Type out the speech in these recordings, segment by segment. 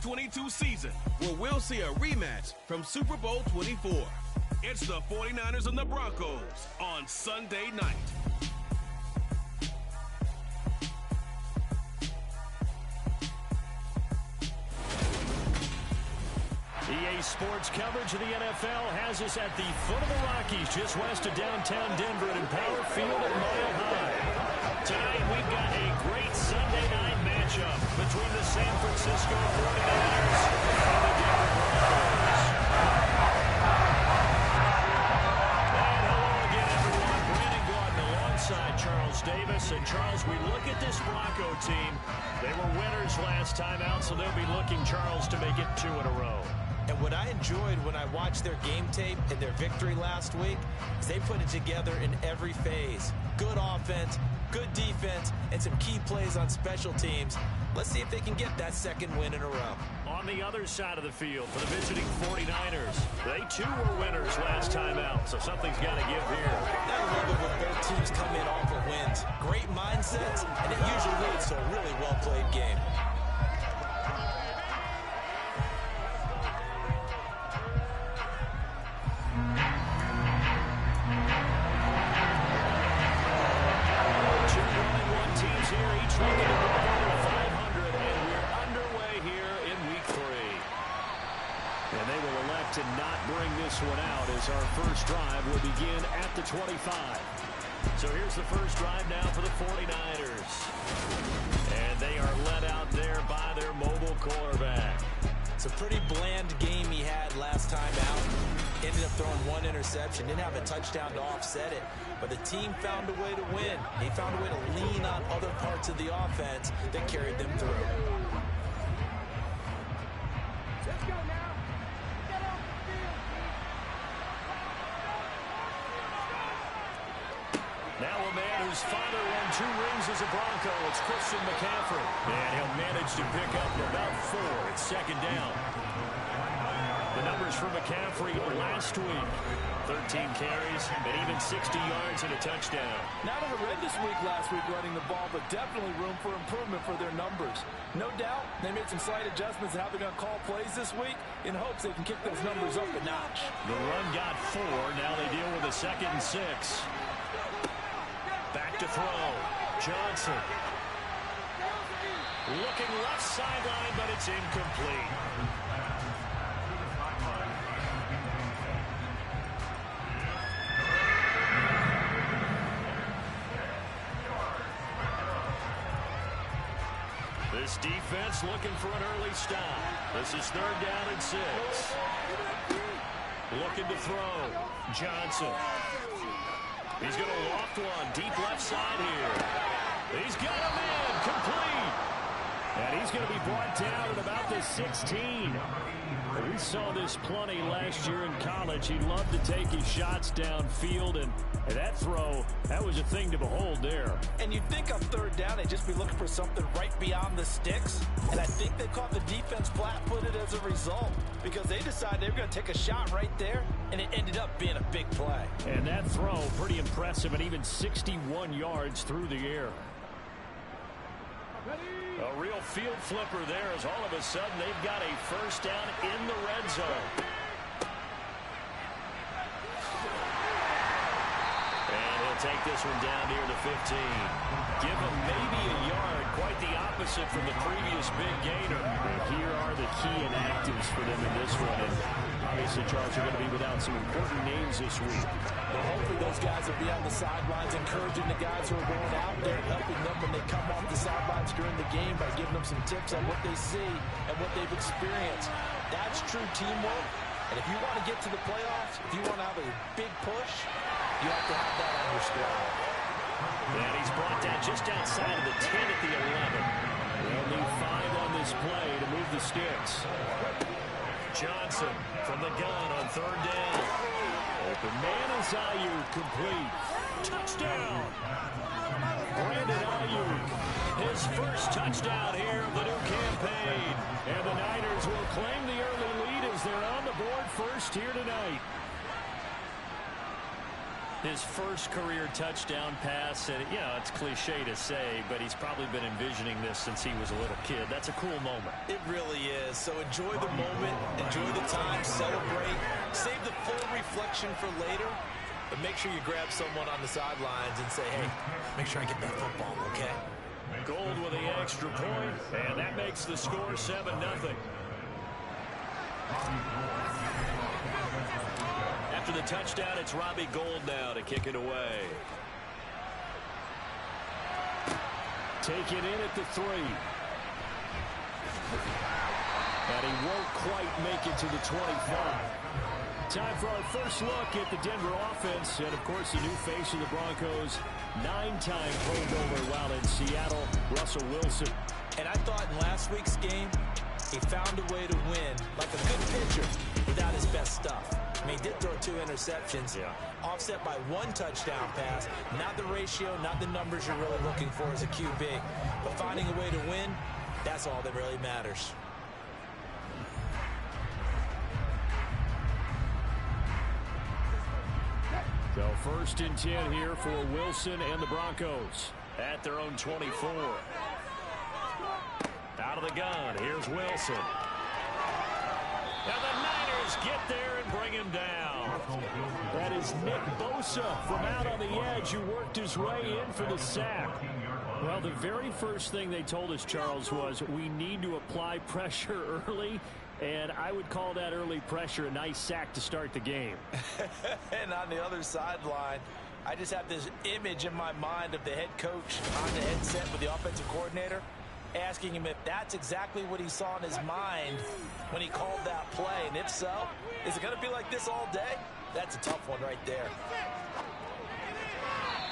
2022 season, where we'll see a rematch from Super Bowl 24. It's the 49ers and the Broncos on Sunday night. EA Sports coverage of the NFL has us at the foot of the Rockies, just west of downtown Denver at Empower Field at Mile High. Tonight we've got a great Sunday night matchup between the San Francisco 49ers and the Denver Broncos. And hello again, everyone. Brandon Gordon alongside Charles Davis. And Charles, we look at this Bronco team. They were winners last time out, so they'll be looking, Charles, to make it 2 in a row. And what I enjoyed when I watched their game tape and their victory last week is they put it together in every phase. Good offense, good defense, and some key plays on special teams. Let's see if they can get that second win in a row. On the other side of the field for the visiting 49ers, they too were winners last time out, so something's got to give here. I love it when both teams come in off of wins. Great mindsets, and it usually leads to a really well-played game. To not bring this one out as our first drive will begin at the 25. So here's the first drive now for the 49ers. And they are led out there by their mobile quarterback. It's a pretty bland game he had last time out. Ended up throwing 1 interception. Didn't have a touchdown to offset it. But the team found a way to win. They found a way to lean on other parts of the offense that carried them through. Let's go now. Now a man whose father won 2 rings as a Bronco. It's Christian McCaffrey. And he'll manage to pick up about 4. It's second down. The numbers for McCaffrey last week. 13 carries and even 60 yards and a touchdown. Not a horrendous week last week running the ball, but definitely room for improvement for their numbers. No doubt they made some slight adjustments in how they're going to call plays this week in hopes they can kick those numbers up a notch. The run got 4. Now they deal with a 2nd and 6. Back to throw. Johnson. Looking left sideline, but it's incomplete. This defense looking for an early stop. This is 3rd down and 6. Looking to throw. Johnson. He's going to loft one deep left side here. He's got a man complete. And he's going to be brought down at about the 16. We saw this plenty last year in college. He loved to take his shots downfield, and that throw, that was a thing to behold there. And you'd think on 3rd down they'd just be looking for something right beyond the sticks. And I think they caught the defense flat-footed as a result because they decided they were going to take a shot right there, and it ended up being a big play. And that throw, pretty impressive, and even 61 yards through the air. A real field flipper there as all of a sudden they've got a first down in the red zone. And he'll take this one down near the 15. Give him maybe a yard, quite the opposite from the previous big gainer. And here are the key inactives for them in this one. And obviously, Charles, are going to be without some important names this week. Well, hopefully those guys will be on the sidelines encouraging the guys who are going out there, helping them when they come off the sidelines during the game by giving them some tips on what they see and what they've experienced. That's true teamwork. And if you want to get to the playoffs, if you want to have a big push, you have to have that on your squad. And he's brought down just outside of the 10 at the 11. They'll need 5 on this play to move the sticks. Johnson from the gun on 3rd down. Open man is Ayuk, complete. Touchdown. Brandon Ayuk, his first touchdown here of the new campaign. And the Niners will claim the early lead as they're on the board first here tonight. His first career touchdown pass, and it's cliche to say, but he's probably been envisioning this since he was a little kid. That's a cool moment. It really is. So enjoy the moment, enjoy the time, celebrate, save the full reflection for later, but make sure you grab someone on the sidelines and say, hey, make sure I get that football, okay? Gold with the extra point, and that makes the score 7-0. After the touchdown, it's Robbie Gould now to kick it away. Taken in at the 3. And he won't quite make it to the 25. Time for our first look at the Denver offense. And, of course, the new face of the Broncos, 9-time Pro Bowler while in Seattle, Russell Wilson. And I thought in last week's game, he found a way to win like a good pitcher without his best stuff. I mean, he did throw 2 interceptions, offset by 1 touchdown pass. Not the ratio, not the numbers you're really looking for as a QB. But finding a way to win, that's all that really matters. So 1st and 10 here for Wilson and the Broncos at their own 24. Out of the gun, here's Wilson. Now the Niners get there and bring him down. That is Nick Bosa from out on the edge who worked his way in for the sack. Well, the very first thing they told us, Charles, was we need to apply pressure early. And I would call that early pressure a nice sack to start the game. And on the other sideline, I just have this image in my mind of the head coach on the headset with the offensive coordinator, asking him if that's exactly what he saw in his mind when he called that play. And if so, is it going to be like this all day? That's a tough one right there.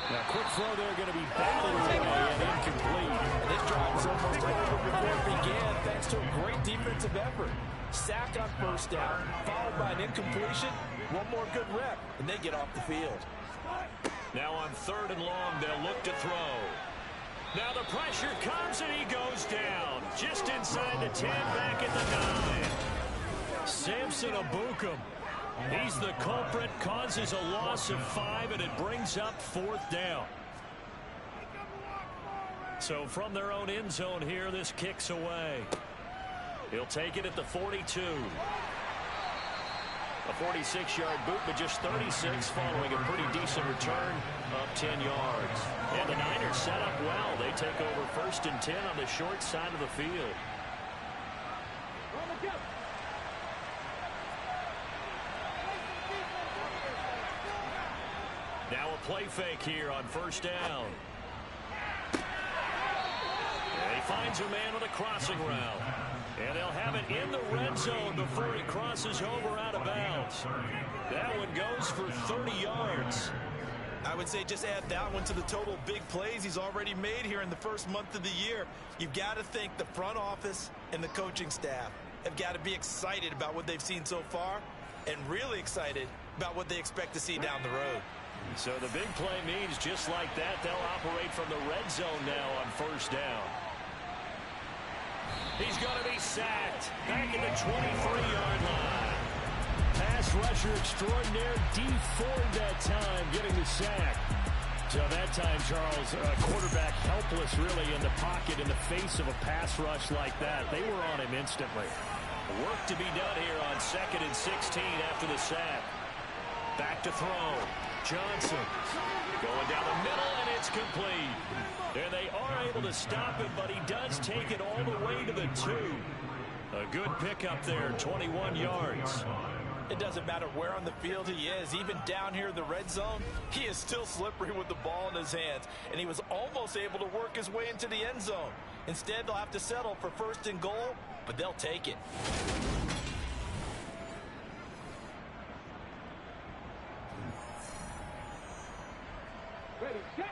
Now, quick throw there, going to be batted away and incomplete. And this drive was almost over before it began, thanks to a great defensive effort. Sack on 1st down, followed by an incompletion. One more good rep, and they get off the field. Now on 3rd and long, they'll look to throw. Now the pressure comes, and he goes down. Just inside the 10, back at the 9. Samson Abukum. He's the culprit, causes a loss of 5, and it brings up 4th down. So from their own end zone here, this kicks away. He'll take it at the 42. A 46-yard boot, but just 36 following a pretty decent return of 10 yards. And the Niners set up well. They take over 1st and 10 on the short side of the field. Now a play fake here on 1st down. And he finds a man with a crossing route. And they'll have it in the red zone before he crosses over out of bounds. That one goes for 30 yards. I would say just add that one to the total big plays he's already made here in the first month of the year. You've got to think the front office and the coaching staff have got to be excited about what they've seen so far and really excited about what they expect to see down the road. So the big play means just like that, they'll operate from the red zone now on 1st down. He's going to be sacked back at the 23-yard line. Pass rusher extraordinaire, D Ford that time getting the sack. So that time, Charles, quarterback helpless really in the pocket in the face of a pass rush like that. They were on him instantly. Work to be done here on 2nd and 16 after the sack. Back to throw. Johnson going down the middle, and it's complete. And they are able to stop him, but he does take it all the way to the 2. A good pickup there, 21 yards. It doesn't matter where on the field he is. Even down here in the red zone, he is still slippery with the ball in his hands. And he was almost able to work his way into the end zone. Instead, they'll have to settle for 1st and goal, but they'll take it. Ready, set.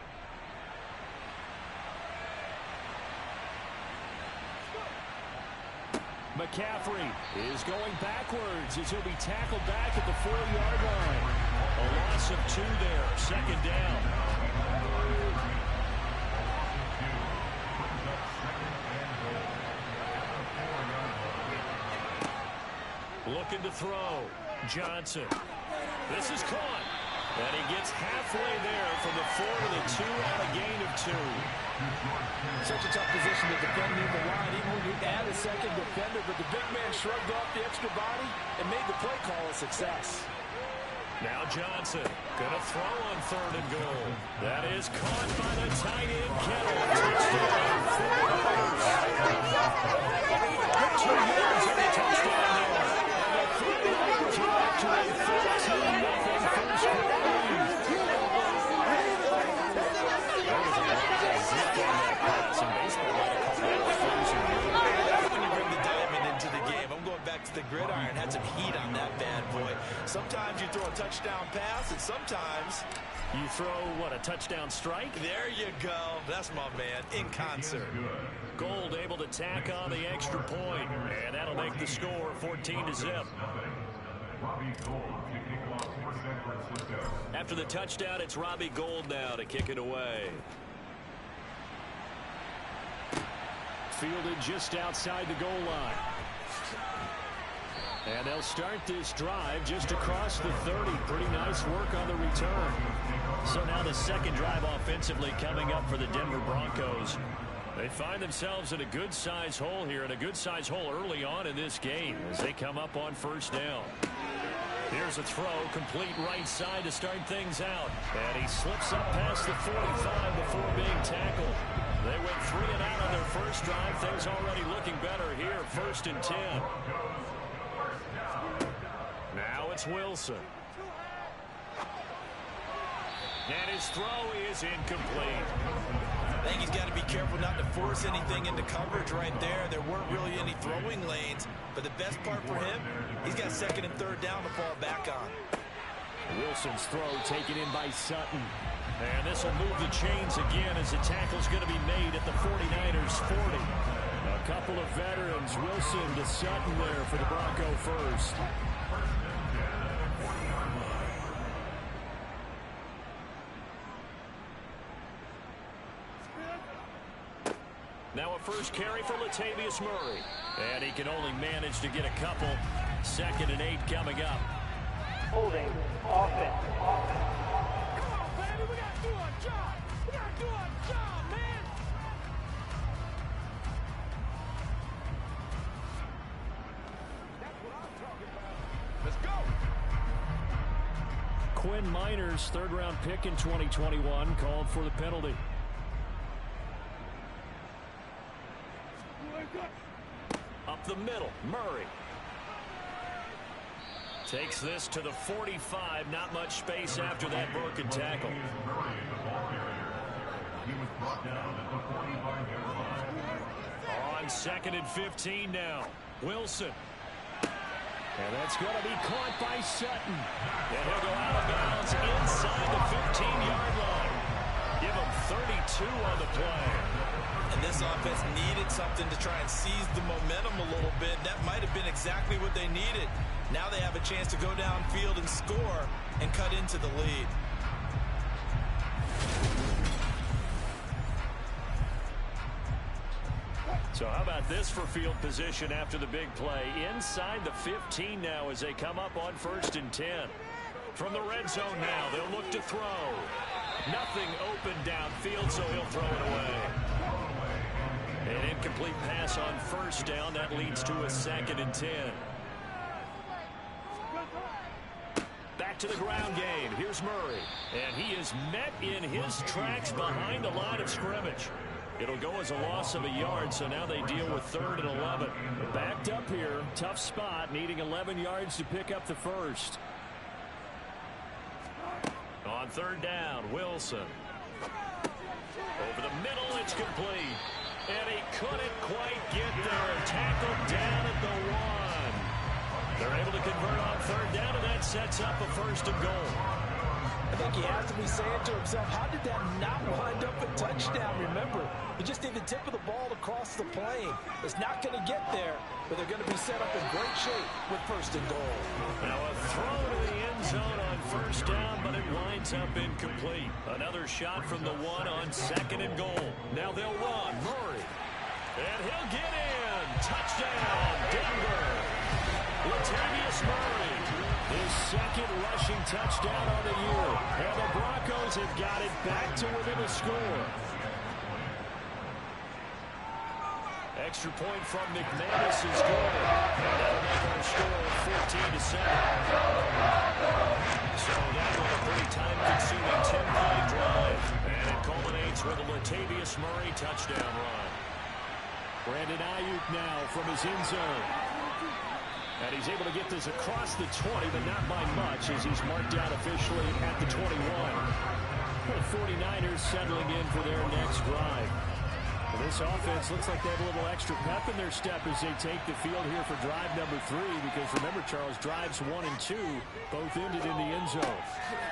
McCaffrey is going backwards as he'll be tackled back at the 4-yard line. A loss of 2 there, 2nd down. Looking to throw. Johnson. This is caught. And he gets halfway there from the 4 to the 2 on a gain of 2. Such a tough position to defend near the line, even when you add a second defender. But the big man shrugged off the extra body and made the play call a success. Now Johnson going to throw on 3rd and goal. That is caught by the tight end, Kittle. Touchdown, 2 yards on the touchdown there. And they flip it over to a 13-0 first quarter lead. There was a lot of zip on that pass, and baseball might have called that a frozen rule. When you bring the diamond into the game, I'm going back to the gridiron. Had some heat on that bad boy. Sometimes you throw a touchdown pass, and sometimes you throw, what, a touchdown strike? There you go. That's my man, in concert. Gold able to tack on the extra point, and that'll make the score 14-0. After the touchdown, it's Robbie Gould now to kick it away. Fielded just outside the goal line. And they'll start this drive just across the 30. Pretty nice work on the return. So now the second drive offensively coming up for the Denver Broncos. They find themselves in a good-sized hole here, and a good-sized hole early on in this game as they come up on 1st down. Here's a throw, complete right side to start things out. And he slips up past the 45 before being tackled. They went 3 and out on their first drive. Things already looking better here, 1st and 10. Now it's Wilson. And his throw is incomplete. I think he's got to be careful not to force anything into coverage right there. There weren't really any throwing lanes, but the best part for him, he's got 2nd and 3rd down to fall back on. Wilson's throw taken in by Sutton. And this will move the chains again as the tackle's going to be made at the 49ers 40. A couple of veterans, Wilson to Sutton there for the Bronco first. Now a first carry for Latavius Murray. And he can only manage to get a couple. 2nd and 8 coming up. Holding offense. Come on, baby. We got to do our job. We got to do our job, man. That's what I'm talking about. Let's go. Quinn Miners, 3rd-round pick in 2021, called for the penalty. Up the middle, Murray. Takes this to the 45. Not much space after that broken tackle. On 2nd and 15 now. Wilson. And that's going to be caught by Sutton. And he'll go out of bounds inside the 15-yard line. Give him 32 on the play. And this offense needed something to try and seize the momentum a little bit. That might have been exactly what they needed. Now they have a chance to go downfield and score and cut into the lead. So how about this for field position after the big play? Inside the 15 now as they come up on 1st and 10. From the red zone now, they'll look to throw. Nothing open downfield, so he'll throw it away. An incomplete pass on 1st down. That leads to a 2nd and 10. Back to the ground game. Here's Murray. And he is met in his tracks behind the line of scrimmage. It'll go as a loss of a yard, so now they deal with 3rd and 11. Backed up here. Tough spot, needing 11 yards to pick up the first. On 3rd down, Wilson. Over the middle, it's complete. And he couldn't quite get there. Tackled down at the 1. They're able to convert on 3rd down, and that sets up a 1st and goal. I think he has to be saying to himself, how did that not wind up a touchdown? Remember, he just did the tip of the ball across the plane. It's not going to get there, but they're going to be set up in great shape with 1st and goal. Now a throw to the end zone on 1st down, but it winds up incomplete. Another shot from the 1 on 2nd and goal. Now they'll run. Murray. And he'll get in. Touchdown, Denver. Latavius Murray. His second rushing touchdown on the year. And the Broncos have got it back to within a score. Extra point from McManus is good. And that'll make our score 14-7. So that was a pretty time-consuming 10-play drive. And it culminates with a Latavius Murray touchdown run. Brandon Ayuk now from his end zone. And he's able to get this across the 20, but not by much as he's marked down officially at the 21. The 49ers settling in for their next drive. Well, this offense looks like they have a little extra pep in their step as they take the field here for drive number 3, because remember, Charles, drives 1 and 2 both ended in the end zone.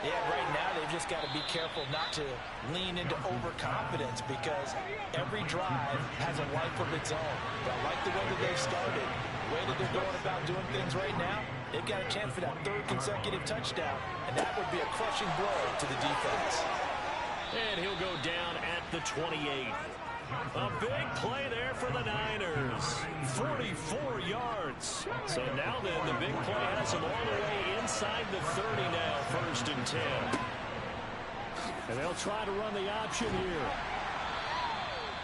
Yeah, right now they've just got to be careful not to lean into overconfidence, because every drive has a life of its own. But I like the way that they've started, the way that they're going about doing things right now. They've got a chance for that 3rd consecutive touchdown, and that would be a crushing blow to the defense. And he'll go down at the 28. A big play there for the Niners. 44 yards. So now then, the big play has them all the way inside the 30 now, 1st and 10. And they'll try to run the option here.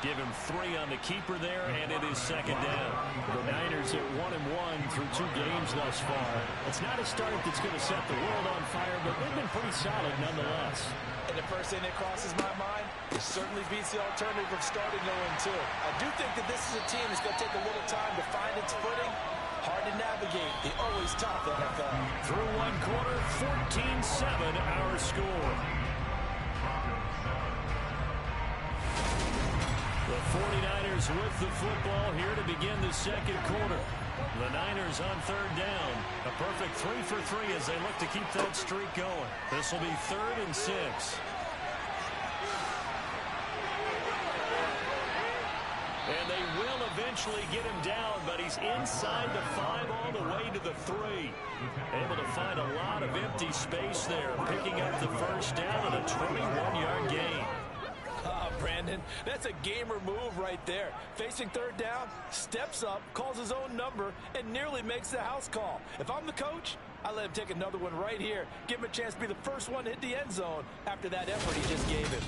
Give him 3 on the keeper there, and it is 2nd down. The Niners at 1-1 through 2 games thus far. It's not a start that's going to set the world on fire, but they've been pretty solid nonetheless. And the first thing that crosses my mind, it certainly beats the alternative of starting 0-2. I do think that this is a team that's going to take a little time to find its footing. Hard to navigate the always tough NFL. Through 1 quarter, 14-7 our score. The 49ers with the football here to begin the 2nd quarter. The Niners on 3rd down. A perfect 3 for 3 as they look to keep that streak going. This will be 3rd and 6. And they will eventually get him down, but he's inside the 5 all the way to the 3. Able to find a lot of empty space there, picking up the 1st down and a 21-yard gain. Brandon, that's a gamer move right there. Facing 3rd down, steps up, calls his own number, and nearly makes the house call. If I'm the coach, I let him take another one right here. Give him a chance to be the first one to hit the end zone after that effort he just gave him.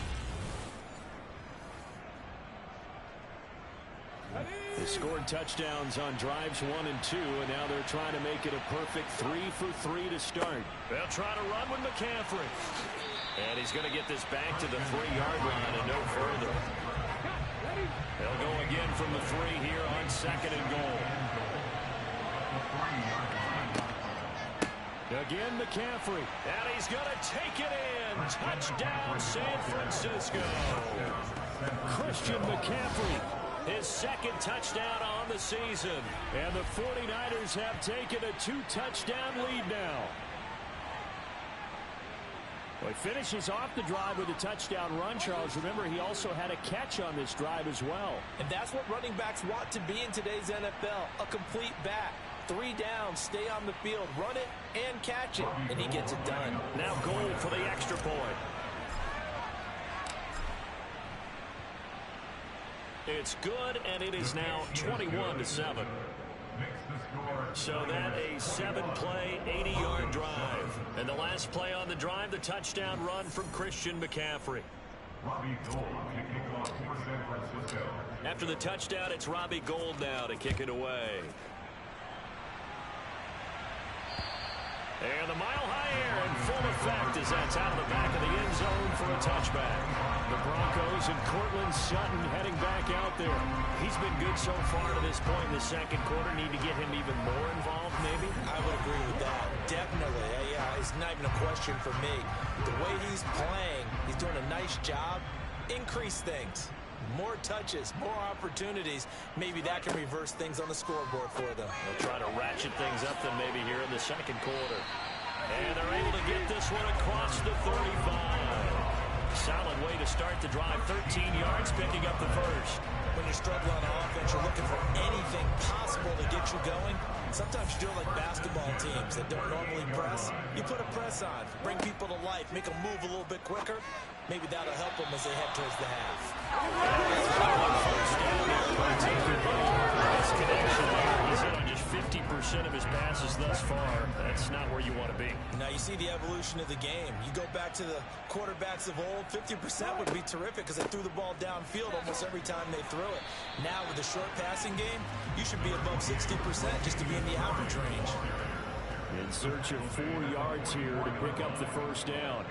They scored touchdowns on drives 1 and 2, and now they're trying to make it a perfect 3 for 3 to start. They'll try to run with McCaffrey. And he's going to get this back to the 3-yard line and no further. They'll go again from the 3 here on 2nd and goal. Again, McCaffrey. And he's going to take it in. Touchdown, San Francisco. Christian McCaffrey, his 2nd touchdown on the season. And the 49ers have taken a 2-touchdown lead now. Well, he finishes off the drive with a touchdown run, Charles. Remember, he also had a catch on this drive as well. And that's what running backs want to be in today's NFL, a complete back. 3 down, stay on the field, run it, and catch it, and he gets it done. Now goal for the extra point. It's good, and it is now 21-7. So that a 7-play, 80-yard drive. And the last play on the drive, the touchdown run from Christian McCaffrey. After the touchdown, it's Robbie Gould now to kick it away. And the mile-high air in full effect as that's out of the back of the end zone for a touchback. The Broncos and Cortland Sutton heading back out there. He's been good so far to this point in the 2nd quarter. Need to get him even more involved, maybe? I would agree with that. Definitely. Yeah, it's not even a question for me. The way he's playing, he's doing a nice job. Increase things. More touches, more opportunities. Maybe that can reverse things on the scoreboard for them. They'll try to ratchet things up then maybe here in the 2nd quarter. And they're able to get this one across the 35. Solid way to start the drive. 13 yards, picking up the 1st. When you're struggling on offense, you're looking for anything possible to get you going. Sometimes you do it like basketball teams that don't normally press. You put a press on, bring people to life, make them move a little bit quicker. Maybe that'll help them as they head towards the half. This connection, he's in on just 50% 50% of his passes thus far. That's not where you want to be. Now you see the evolution of the game. You go back to the quarterbacks of old, 50% would be terrific because they threw the ball downfield almost every time they threw it. Now with the short passing game, you should be above 60% just to be in the average range. In search of 4 yards here to pick up the first down.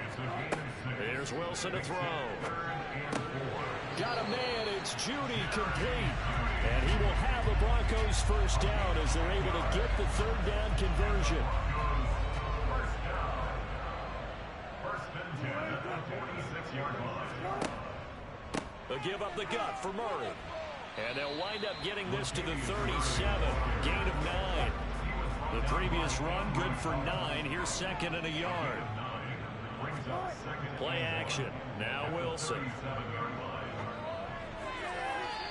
Here's Wilson to throw. Got a man, it's Judy, complete. And he will have the Broncos first down as they're able to get the third down conversion. They'll give up the gut for Murray. And they'll wind up getting this to the 37. Gain of 9. The previous run, good for 9. Here's second and a yard. Play action. Now Wilson.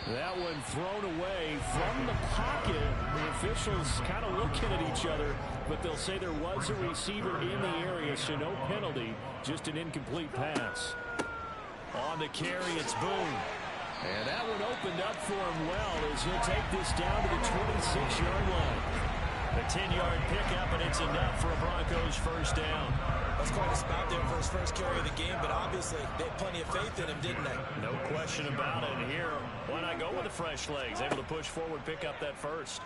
That one thrown away from the pocket. The officials kind of looking at each other, but they'll say there was a receiver in the area, so no penalty, just an incomplete pass. On the carry, it's Boone. And that one opened up for him well as he'll take this down to the 26-yard line. A 10-yard pickup, and it's enough for a Broncos first down. That's quite a spot there for his first carry of the game, but obviously they had plenty of faith in him, didn't they? No question about it. And here, why not go with the fresh legs? Able to push forward, pick up that first.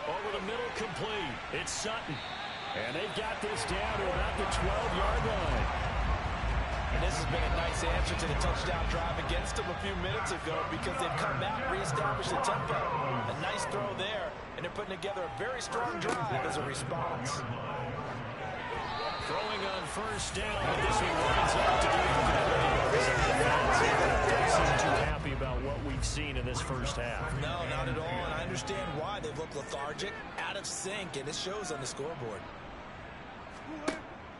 Over the middle, complete. It's Sutton. And they've got this down to about the 12-yard line. And this has been a nice answer to the touchdown drive against them a few minutes ago because they've come out and reestablished the tempo. A nice throw there, and they're putting together a very strong drive as a response. Throwing on first down, but this one winds up to do Don't seem too happy about what we've seen in this first half. No, not at all, and I understand why. They've looked lethargic, out of sync, and it shows on the scoreboard.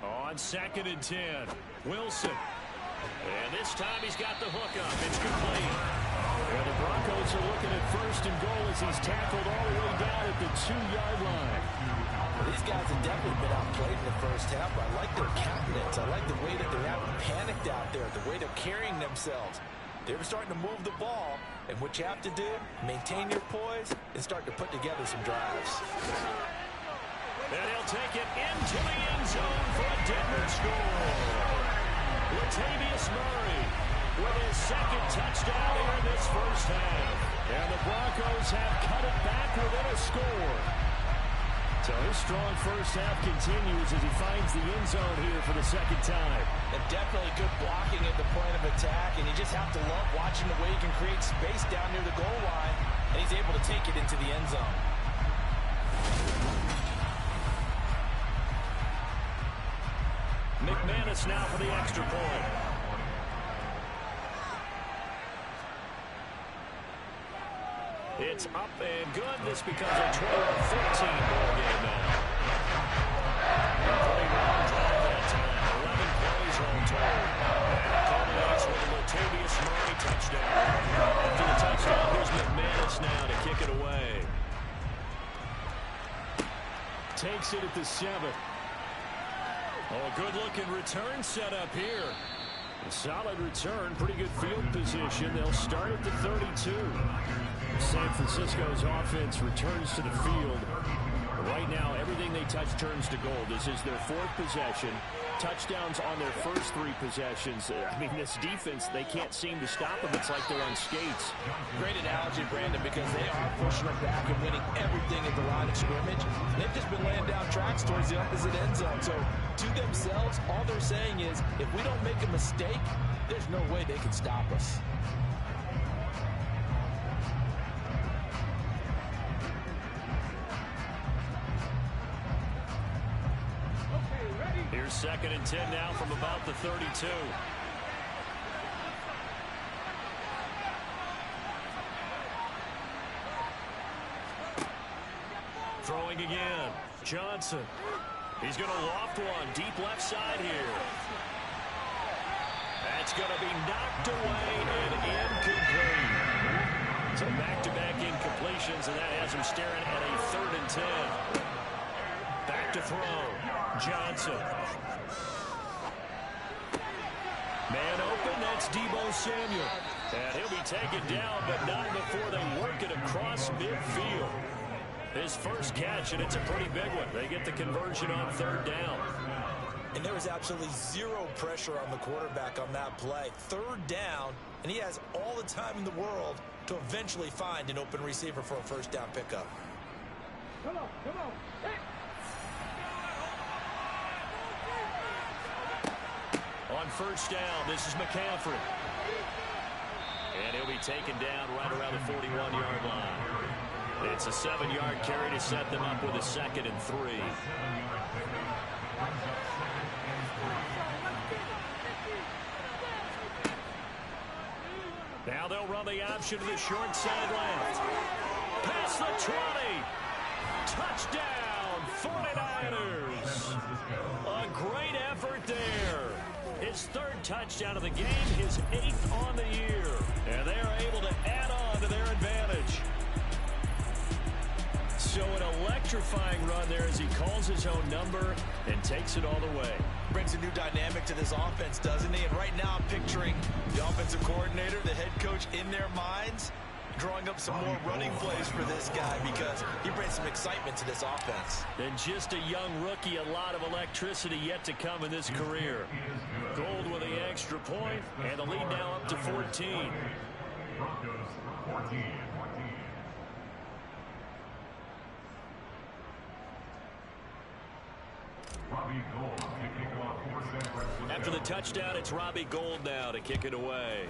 On second and 10, Wilson. And this time he's got the hook up. It's complete. And the Broncos are looking at first and goal as he's tackled all the way down at the 2-yard line. Well, these guys have definitely been outplayed in the first half. I like their countenance. I like the way that they haven't panicked out there, the way they're carrying themselves. They're starting to move the ball, and what you have to do, maintain your poise and start to put together some drives. And he'll take it into the end zone for a Denver score. Latavius Murray with his second touchdown here in this first half. And the Broncos have cut it back within a score. So his strong first half continues as he finds the end zone here for the second time. And definitely good blocking at the point of attack, and you just have to love watching the way he can create space down near the goal line, and he's able to take it into the end zone. McManus now for the extra point. It's up and good. This becomes a 12-14 ball game now. Played long drive that time. 11 plays all told. And it culminates with a Latavius Murray touchdown. After the touchdown, here's McManus now to kick it away. Takes it at the 7. Oh, a good-looking return set up here. A solid return, pretty good field position. They'll start at the 32. San Francisco's offense returns to the field. Right now, everything they touch turns to gold. This is their 4th possession. Touchdowns on their first 3 possessions. I mean, this defense, they can't seem to stop them. It's like they're on skates. Great analogy, Brandon, because they are pushing them back and winning everything at the line of scrimmage. They've just been laying down tracks towards the opposite end zone. So, to themselves, all they're saying is, if we don't make a mistake, there's no way they can stop us. Here's second and 10 now from about the 32. Throwing again. Johnson. He's going to loft one deep left side here. That's going to be knocked away and incomplete. So back-to-back incompletions, and that has him staring at a 3rd and 10. Back to throw. Johnson. Man open, that's Deebo Samuel. And he'll be taken down, but not before they work it across midfield. His first catch, and it's a pretty big one. They get the conversion on third down. And there was absolutely zero pressure on the quarterback on that play. Third down, and he has all the time in the world to eventually find an open receiver for a first down pickup. Come on, come on. Hey. On first down, this is McCaffrey. And he'll be taken down right around the 41-yard line. It's a 7-yard carry to set them up with a 2nd and 3. Now they'll run the option to the short side left. Past the 20. Touchdown, 49ers. A great effort there. His 3rd touchdown of the game, his 8th on the year. And they are able to add on to their advantage. So an electrifying run there as he calls his own number and takes it all the way. Brings a new dynamic to this offense, doesn't he? And right now I'm picturing the offensive coordinator, the head coach in their minds, drawing up some more running plays for this guy because he brings some excitement to this offense. And just a young rookie, a lot of electricity yet to come in this career. Gold with the extra point, and the lead now up to 14. After the touchdown, it's Robbie Gould now to kick it away.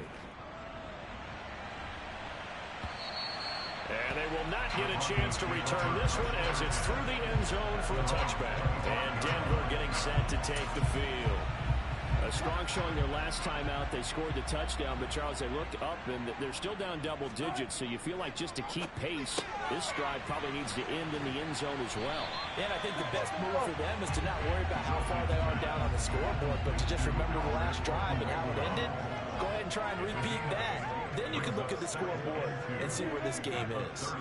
And they will not get a chance to return this one as it's through the end zone for a touchback. And Denver getting set to take the field. A strong showing their last time out. They scored the touchdown, but Charles, they looked up and they're still down double digits, so you feel like just to keep pace, this drive probably needs to end in the end zone as well. And I think the best move for them is to not worry about how far they are down on the scoreboard, but to just remember the last drive and how it ended. Go ahead and try and repeat that. Then you can look at the scoreboard and see where this game is.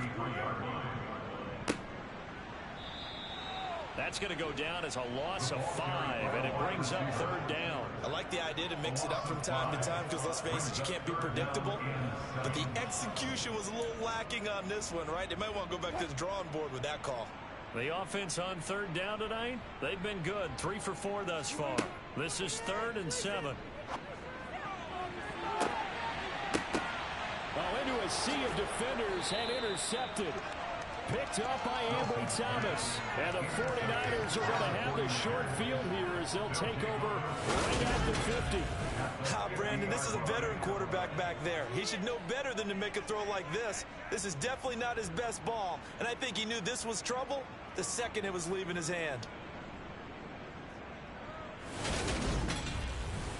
That's going to go down as a loss of 5, and it brings up third down. I like the idea to mix it up from time to time because, let's face it, you can't be predictable. But the execution was a little lacking on this one, right? They might want to go back to the drawing board with that call. The offense on third down tonight, they've been good. 3 for 4 thus far. This is 3rd and 7. Into a sea of defenders and intercepted. Picked up by Ambry Thomas. And the 49ers are going to have the short field here as they'll take over right at the 50. Brandon, this is a veteran quarterback back there. He should know better than to make a throw like this. This is definitely not his best ball. And I think he knew this was trouble the second it was leaving his hand.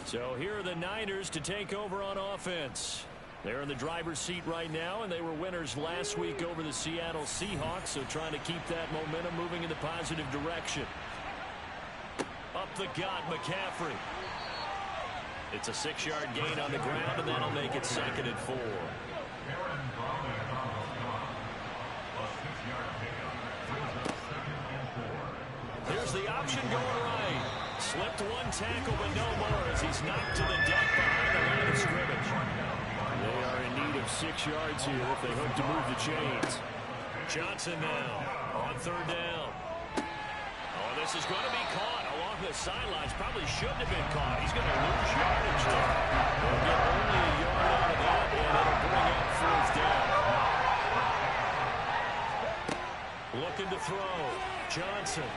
So here are the Niners to take over on offense. They're in the driver's seat right now, and they were winners last week over the Seattle Seahawks, so trying to keep that momentum moving in the positive direction. Up the gut, McCaffrey. It's a 6-yard gain on the ground, and that'll make it 2nd and 4. Here's the option going right. Slipped one tackle, but no more as he's knocked to the deck behind the line of scrimmage. They are in need of 6 yards here if they hope to move the chains. Johnson now on third down. Oh, this is going to be caught along the sidelines. Probably shouldn't have been caught. He's going to lose yardage there. They'll get only a yard out of that, and it'll bring up 4th down. Looking to throw. Johnson.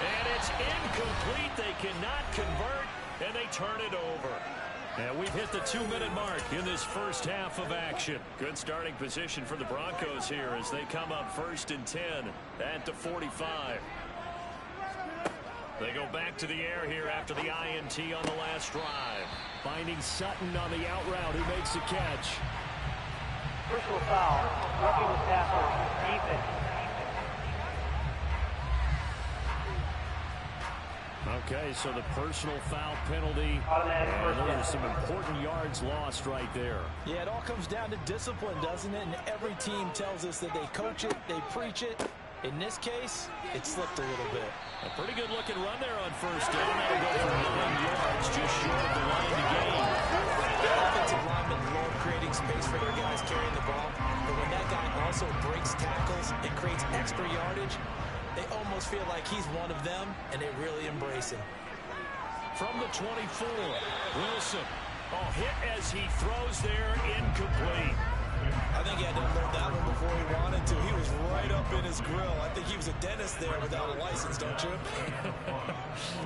And it's incomplete. They cannot convert, and they turn it over. And we've hit the 2-minute mark in this first half of action. Good starting position for the Broncos here as they come up 1st and 10 at the 45. They go back to the air here after the INT on the last drive. Finding Sutton on the out route, who makes the catch. Personal foul. Roughing the passer. Defense. Okay, so the personal foul penalty. And those are some important yards lost right there. Yeah, it all comes down to discipline, doesn't it? And every team tells us that they coach it, they preach it. In this case, it slipped a little bit. A pretty good looking run there on first down. That'll go for 9 yards, just short of the line to gain. Offensive linemen love creating space for their guys carrying the ball, but when that guy also breaks tackles and creates extra yardage, they almost feel like he's one of them, and they really embrace him. From the 24, Wilson. Oh, hit as he throws there, incomplete. I think he had to unload that one before he wanted to. He was right up in his grill. I think he was a dentist there without a license, don't you?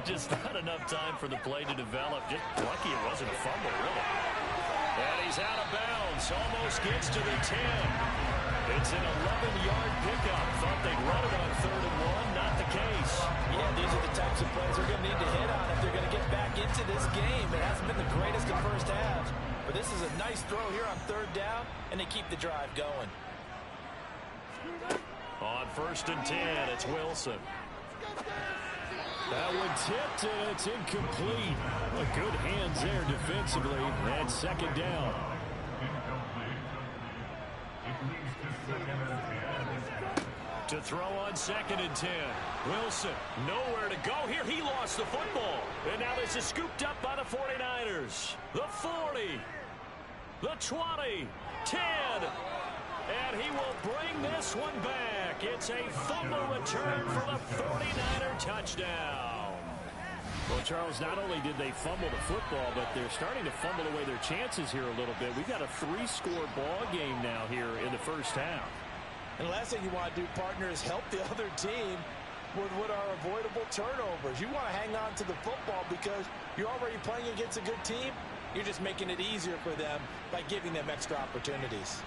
Just not enough time for the play to develop. Just lucky it wasn't a fumble, really. And he's out of bounds. Almost gets to the 10. It's an 11-yard pickup. Thought they'd run it on 3rd and 1. Not the case. Yeah, these are the types of plays they're going to need to hit on if they're going to get back into this game. It hasn't been the greatest in first halves. But this is a nice throw here on 3rd down, and they keep the drive going. On 1st and 10, it's Wilson. That one tipped, and it's incomplete. Well, good hands there defensively. And 2nd down. To throw on 2nd and 10. Wilson, nowhere to go here. He lost the football. And now this is scooped up by the 49ers. The 40. The 20. 10. And he will bring this one back. It's a fumble return for the 49er touchdown. Well, Charles, not only did they fumble the football, but they're starting to fumble away their chances here a little bit. We've got a 3-score ball game now here in the first half. And the last thing you want to do, partner, is help the other team with what are avoidable turnovers. You want to hang on to the football because you're already playing against a good team. You're just making it easier for them by giving them extra opportunities.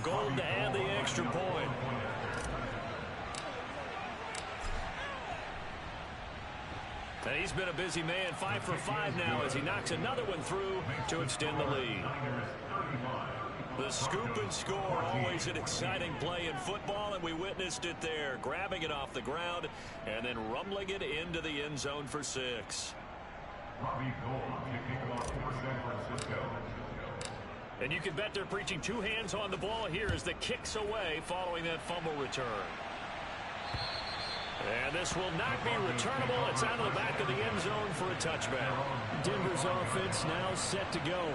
Gold to add the extra point. And he's been a busy man, 5 for 5 now as he knocks another one through to extend the lead. The scoop and score, always an exciting play in football, and we witnessed it there, grabbing it off the ground and then rumbling it into the end zone for 6. And you can bet they're preaching 2 hands on the ball here as the kick's away following that fumble return. And this will not be returnable. It's out of the back of the end zone for a touchback. Denver's offense now set to go.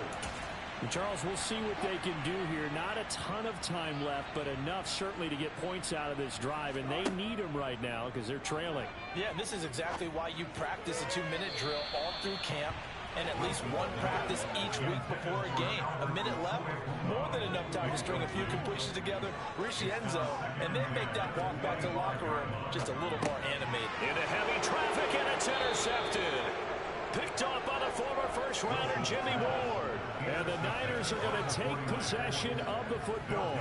And Charles, we'll see what they can do here. Not a ton of time left, but enough certainly to get points out of this drive. And they need them right now because they're trailing. Yeah, this is exactly why you practice a 2-minute drill all through camp and at least one practice each week before a game. A minute left, more than enough time to string a few completions together, reach the end zone, and then make that walk back to the locker room just a little more animated. Into heavy traffic, and it's intercepted. Picked off by the former first-rounder Jimmy Ward. And the Niners are going to take possession of the football.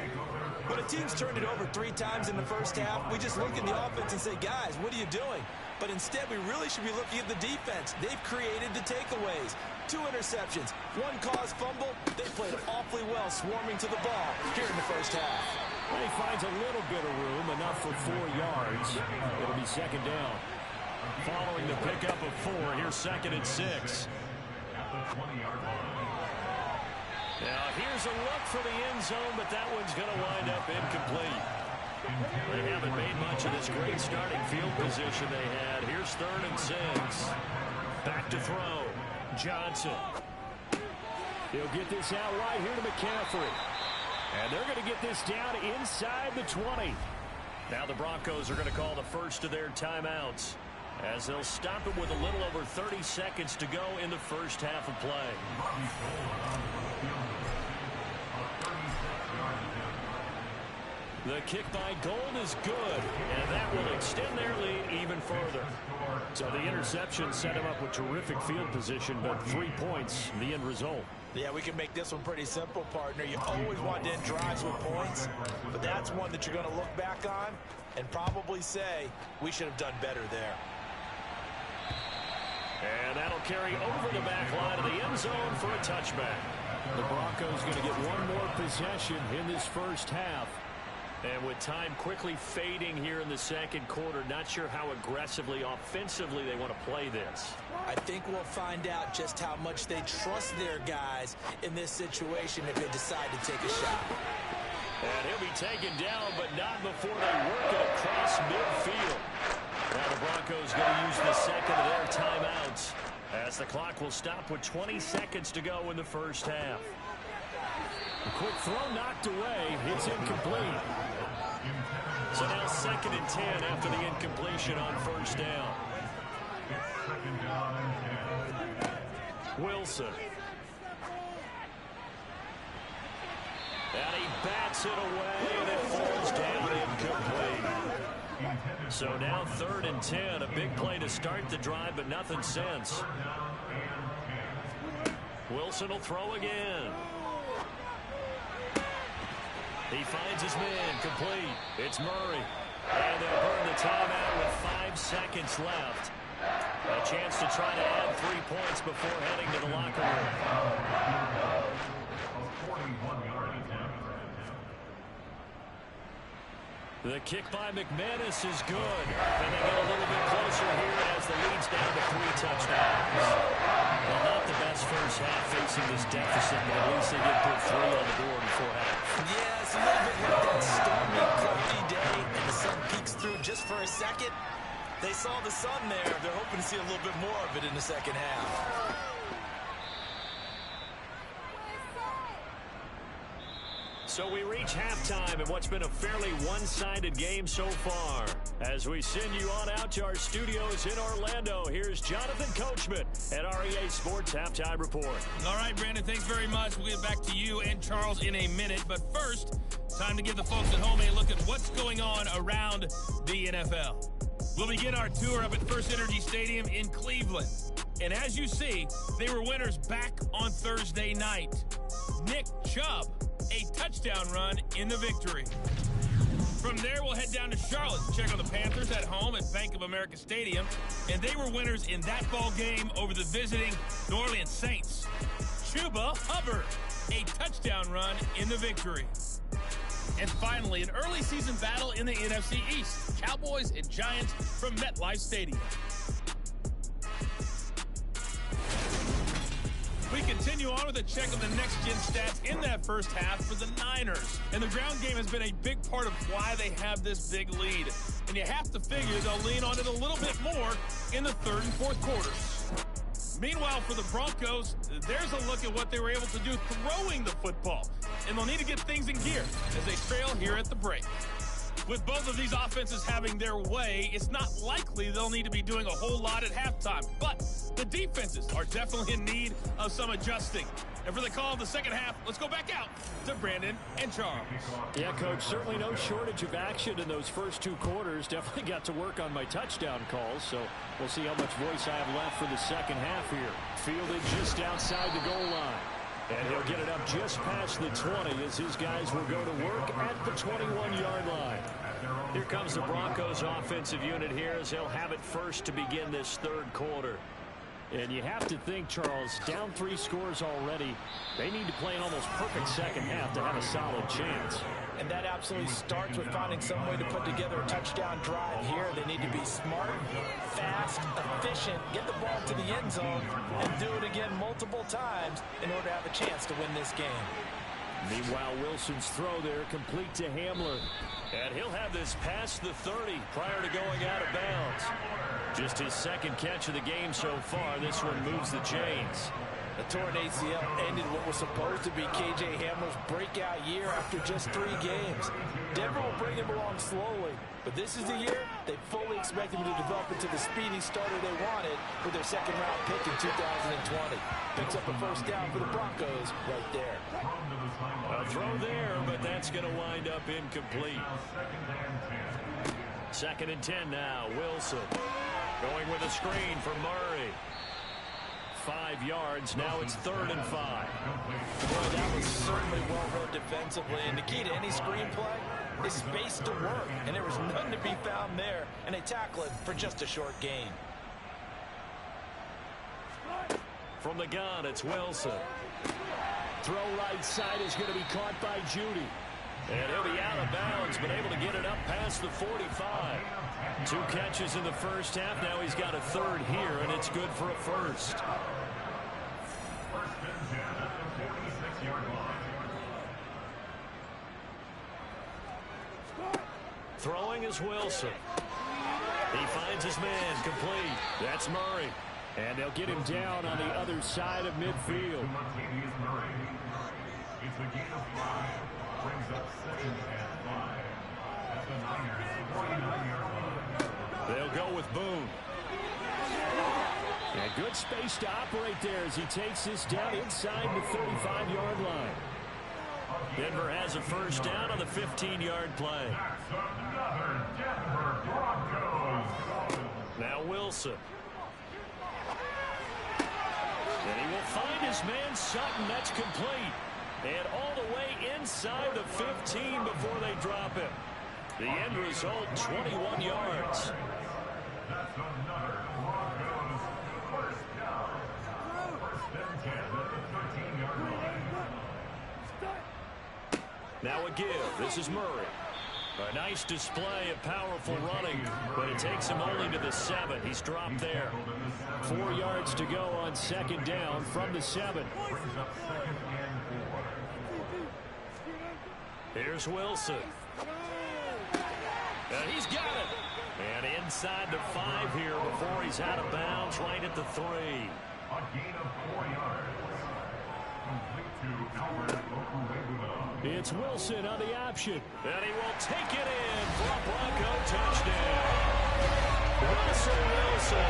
When a team's turned it over 3 times in the first half, we just look at the offense and say, guys, what are you doing? But instead, we really should be looking at the defense. They've created the takeaways. 2 interceptions, 1 caused fumble. They played awfully well swarming to the ball here in the first half. Well, he finds a little bit of room, enough for 4 yards. It'll be 2nd down. Following the pickup of 4, here's 2nd and 6. Now, here's a look for the end zone, but that one's going to wind up incomplete. They haven't made much of this great starting field position they had. Here's 3rd and 6. Back to throw. Johnson. He'll get this out wide here to McCaffrey. And they're going to get this down inside the 20. Now the Broncos are going to call the first of their timeouts as they'll stop it with a little over 30 seconds to go in the first half of play. The kick by Gold is good, and that will extend their lead even further. So the interception set him up with terrific field position, but 3 points, the end result. Yeah, we can make this one pretty simple, partner. You always want to end drives with points, but that's one that you're going to look back on and probably say, we should have done better there. And that'll carry over the back line of the end zone for a touchback. The Broncos going to get one more possession in this first half. And with time quickly fading here in the second quarter, not sure how aggressively, offensively they want to play this. I think we'll find out just how much they trust their guys in this situation if they decide to take a shot. And he'll be taken down, but not before they work it across midfield. Now the Broncos going to use the second of their timeouts as the clock will stop with 20 seconds to go in the first half. A quick throw knocked away. It's incomplete. So now 2nd and 10 after the incompletion on first down. Wilson. And he bats it away, and it falls down incomplete. So now 3rd and 10, a big play to start the drive, but nothing since. Wilson will throw again. He finds his man, complete. It's Murray. And they'll burn the timeout with 5 seconds left. A chance to try to add 3 points before heading to the locker room. The kick by McManus is good. And they get a little bit closer here as the lead's down to 3 touchdowns. Well, not the best first half facing this deficit, but at least they did put 3 on the board before half. Yeah, it's a little bit like that stormy, cloudy day, and the sun peeks through just for a second. They saw the sun there. They're hoping to see a little bit more of it in the second half. So we reach halftime in what's been a fairly one-sided game so far. As we send you on out to our studios in Orlando, here's Jonathan Coachman at REA Sports Halftime Report. All right, Brandon, thanks very much. We'll get back to you and Charles in a minute. But first, time to give the folks at home a look at what's going on around the NFL. We'll begin our tour up at First Energy Stadium in Cleveland. And as you see, they were winners back on Thursday night. Nick Chubb, a touchdown run in the victory. From there, we'll head down to Charlotte to check on the Panthers at home at Bank of America Stadium. And they were winners in that ball game over the visiting New Orleans Saints. Chuba Hubbard, a touchdown run in the victory. And finally, an early season battle in the NFC East. Cowboys and Giants from MetLife Stadium. We continue on with a check of the next-gen stats in that first half for the Niners. And the ground game has been a big part of why they have this big lead. And you have to figure they'll lean on it a little bit more in the 3rd and 4th quarters. Meanwhile, for the Broncos, there's a look at what they were able to do throwing the football. And they'll need to get things in gear as they trail here at the break. With both of these offenses having their way, it's not likely they'll need to be doing a whole lot at halftime. But the defenses are definitely in need of some adjusting. And for the call of the second half, let's go back out to Brandon and Charles. Yeah, Coach, certainly no shortage of action in those first 2 quarters. Definitely got to work on my touchdown calls, so we'll see how much voice I have left for the second half here. Fielded just outside the goal line. And he'll get it up just past the 20 as his guys will go to work at the 21-yard line. Here comes the Broncos offensive unit here as they'll have it first to begin this 3rd quarter. And you have to think, Charles, down 3 scores already. They need to play an almost perfect second half to have a solid chance. And that absolutely starts with finding some way to put together a touchdown drive here. They need to be smart, fast, efficient, get the ball to the end zone, and do it again multiple times in order to have a chance to win this game. Meanwhile, Wilson's throw there complete to Hamler. And he'll have this past the 30 prior to going out of bounds. Just his 2nd catch of the game so far. This one moves the chains. The torn ACL ended what was supposed to be K.J. Hamler's breakout year after just 3 games. Denver will bring him along slowly, but this is the year they fully expect him to develop into the speedy starter they wanted with their 2nd-round pick in 2020. Picks up a first down for the Broncos right there. A throw there, but that's going to wind up incomplete. 2nd and 10 now. Wilson going with a screen for Murray. 5 yards. Now it's 3rd and 5. Well, that was certainly well read defensively. And the key to any screenplay is space to work. And there was none to be found there. And they tackle it for just a short gain. From the gun, it's Wilson. Throw right side is going to be caught by Judy. And he'll be out of bounds, but able to get it up past the 45. 2 catches in the first half. Now he's got a 3rd here, and it's good for a first. Throwing is Wilson. He finds his man complete. That's Murray. And they'll get him down on the other side of midfield. It's a gain of 5. Brings up 2nd and 5. At the Niners' 49-yard line. They'll go with Boone. And good space to operate there as he takes this down inside the 35-yard line. Denver has a first down on the 15-yard play. That's another Denver Broncos. Now Wilson. And he will find his man Sutton. That's complete. And all the way inside the 15 before they drop him. The end result, 21 yards. That's another Broncos first down. First and 10 at the 13-yard line. Now a give. This is Murray. A nice display of powerful running, but it takes him only to the 7. He's dropped there. 4 yards to go on 2nd down from the 7. Brings up 2nd and 4. Here's Wilson. And he's got it. And inside the 5 here before he's out of bounds right at the 3. A gain of 4 yards. Complete to Albert Okuwebula. It's Wilson on the option. And he will take it in for a Bronco touchdown. Russell Wilson. A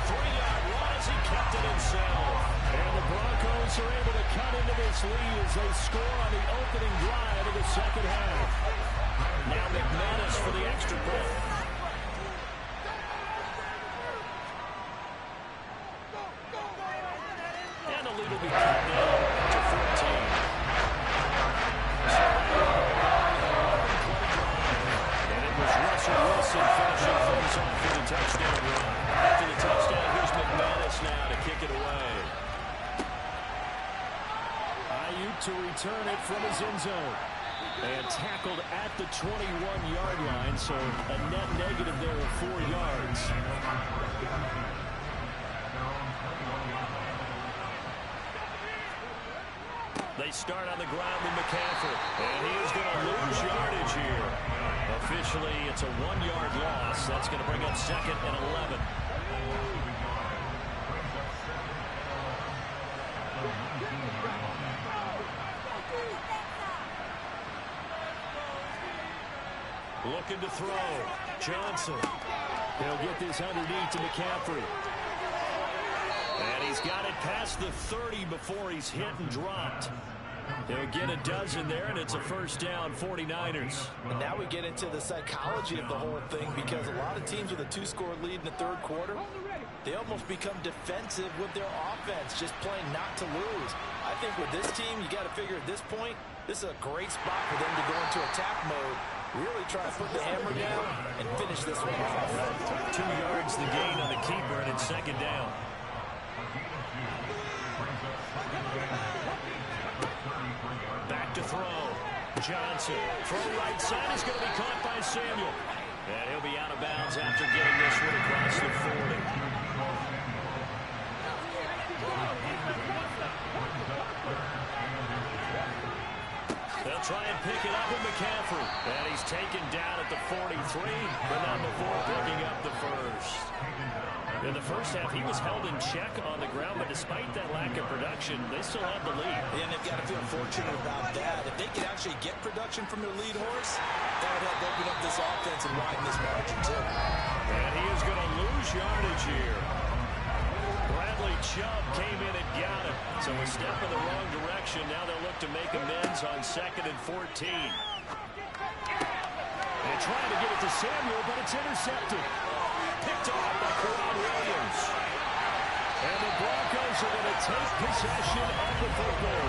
3-yard run as he kept it himself. And the Broncos are able to cut into this lead as they score on the opening drive of the 2nd half. Now McManus for the extra point. And the lead will be cut down to 14. And it was Russell Wilson finishing things off with a touchdown run. After the touchdown, here's McManus now to kick it away. Ayuk to return it from his end zone. And tackled at the 21-yard line, so a net negative there of 4 yards. They start on the ground with McCaffrey, and he is going to lose yardage here. Officially, it's a 1-yard loss. That's going to bring up 2nd and 11. Looking to throw. Johnson. They'll get this underneath to McCaffrey. And he's got it past the 30 before he's hit and dropped. They'll get a dozen there, and it's a first down, 49ers. And now we get into the psychology of the whole thing, because a lot of teams with a 2-score lead in the 3rd quarter, they almost become defensive with their offense, just playing not to lose. I think with this team, you got to figure at this point, this is a great spot for them to go into attack mode, really try to put the hammer down and finish this one off. 2 yards the gain on the keeper, and it's 2nd down. Back to throw. Johnson. Throw right side is going to be caught by Samuel. And he'll be out of bounds after getting this one across the 40. They'll try and pick it up with McCaffrey. And he's taken down at the 43, but not before picking up the first. In the first half, he was held in check on the ground, but despite that lack of production, they still have the lead. And they've got to feel fortunate about that. If they could actually get production from their lead horse, that would help open up this offense and widen this margin, too. And he is going to lose yardage here. Bradley Chubb came in and got him. So a step in the wrong direction. Now they'll look to make amends on 2nd and 14. And trying to get it to Samuel, but it's intercepted. Picked off by Quran Williams. And the Broncos are going to take possession of the football.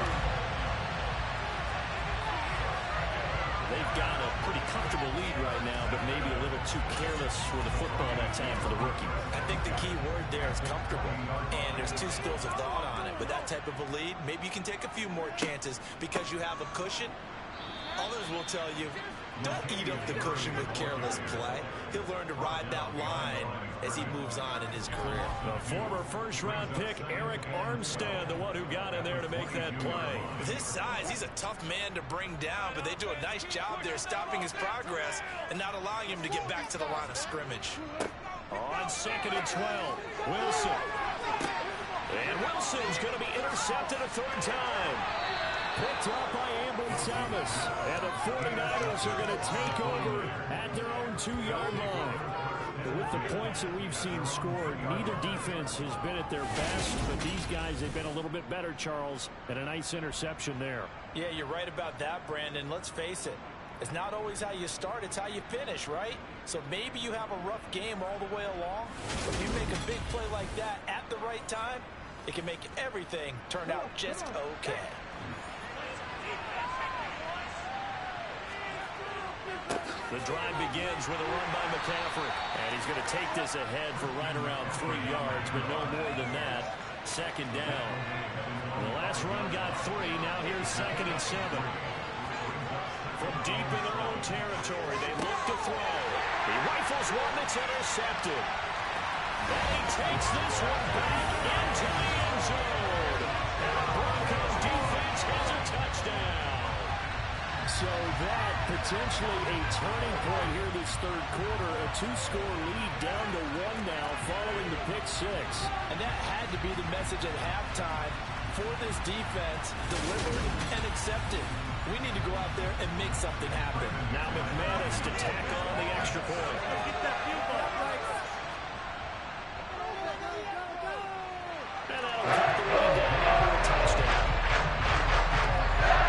They've got a pretty comfortable lead right now, but maybe a little too careless with the football that time for the rookie. I think the key word there is comfortable. And there's 2 schools of thought on it. With that type of a lead, maybe you can take a few more chances because you have a cushion. Others will tell you, don't eat up the cushion with careless play. He'll learn to ride that line as he moves on in his career. The former first-round pick, Eric Armstead, the one who got in there to make that play. With his size, he's a tough man to bring down, but they do a nice job there stopping his progress and not allowing him to get back to the line of scrimmage. On 2nd and 12, Wilson. And Wilson's going to be intercepted a third time. Picked up by Ambry Thomas. And the 49ers are going to take over at their own 2-yard line. But with the points that we've seen scored, neither defense has been at their best. But these guys, they've been a little bit better, Charles. And a nice interception there. Yeah, you're right about that, Brandon. Let's face it. It's not always how you start, it's how you finish, right? So maybe you have a rough game all the way along, but if you make a big play like that at the right time, it can make everything turn out just okay. The drive begins with a run by McCaffrey. And he's going to take this ahead for right around 3 yards, but no more than that. 2nd down. The last run got 3. Now here's 2nd and 7. From deep in their own territory, they look to throw. He rifles one that's intercepted. And he takes this one back into the end zone. And the Broncos defense has a touchdown. So that potentially a turning point here this third quarter. A 2-score lead down to 1 now following the pick 6. And that had to be the message at halftime for this defense, delivered and accepted. We need to go out there and make something happen. Now McManus to tack on the extra point. And that'll cut the lead down for a touchdown.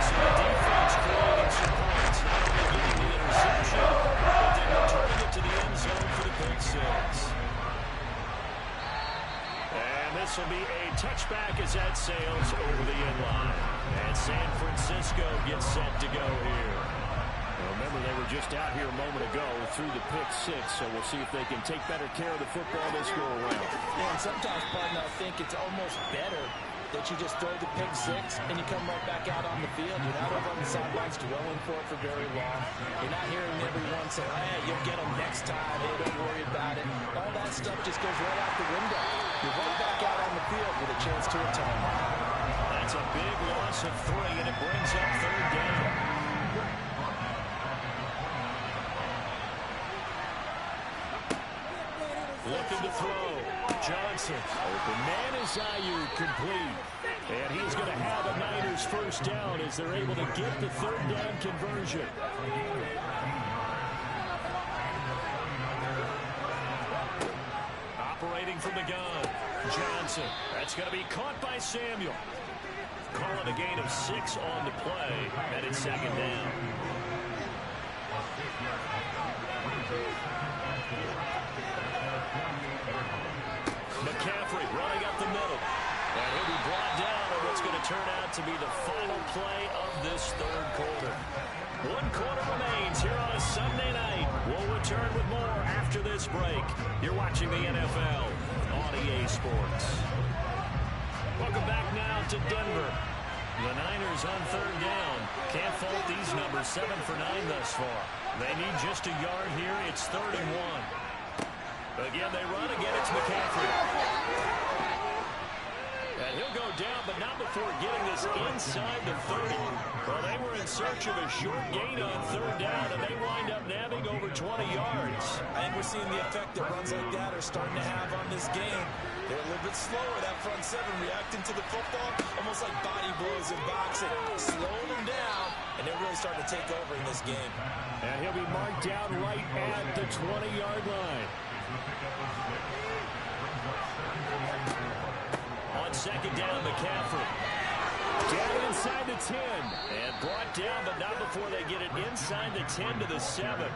So the defense creating some points, not only getting the interception, but then returning it to the end zone for the pick 6. And this will be a touchback as that sails over the end line. And San Francisco gets set to go here. Well, remember, they were just out here a moment ago through the pick 6, so we'll see if they can take better care of the football this go around. Yeah, and sometimes, partner, I think it's almost better that you just throw the pick 6 and you come right back out on the field. You're not over on the sidelines dwelling for it for very long. You're not hearing everyone say, hey, you'll get them next time. Hey, don't worry about it. All that stuff just goes right out the window. You're right back out on the field with a chance to return. That's a big loss of 3, and it brings up 3rd down. Looking to throw. Johnson. Open man is Ayuk, complete. And he's going to have a Niners first down as they're able to get the 3rd down conversion. Operating from the gun. Johnson. That's going to be caught by Samuel. Calling a gain of 6 on the play, and it's 2nd down. McCaffrey running up the middle. And he'll be brought down on what's going to turn out to be the final play of this third quarter. 1 quarter remains here on a Sunday night. We'll return with more after this break. You're watching the NFL on EA Sports. Welcome back now to Denver. The Niners on 3rd down. Can't fault these numbers. 7 for 9 thus far. They need just a yard here. It's 3rd and 1. Again, they run. Again, it's McCaffrey. And he'll go down, but not before getting this inside the 30. Well, they were in search of a short gain on 3rd down, and they wind up nabbing over 20 yards. I think we're seeing the effect that runs like that are starting to have on this game. They're a little bit slower, that front 7, reacting to the football, almost like body blows in boxing. Slowing them down, and they're really starting to take over in this game. And he'll be marked down right at the 20-yard line. On 2nd down, McCaffrey. Down inside the 10. And brought down, but not before they get it inside the 10 to the 7.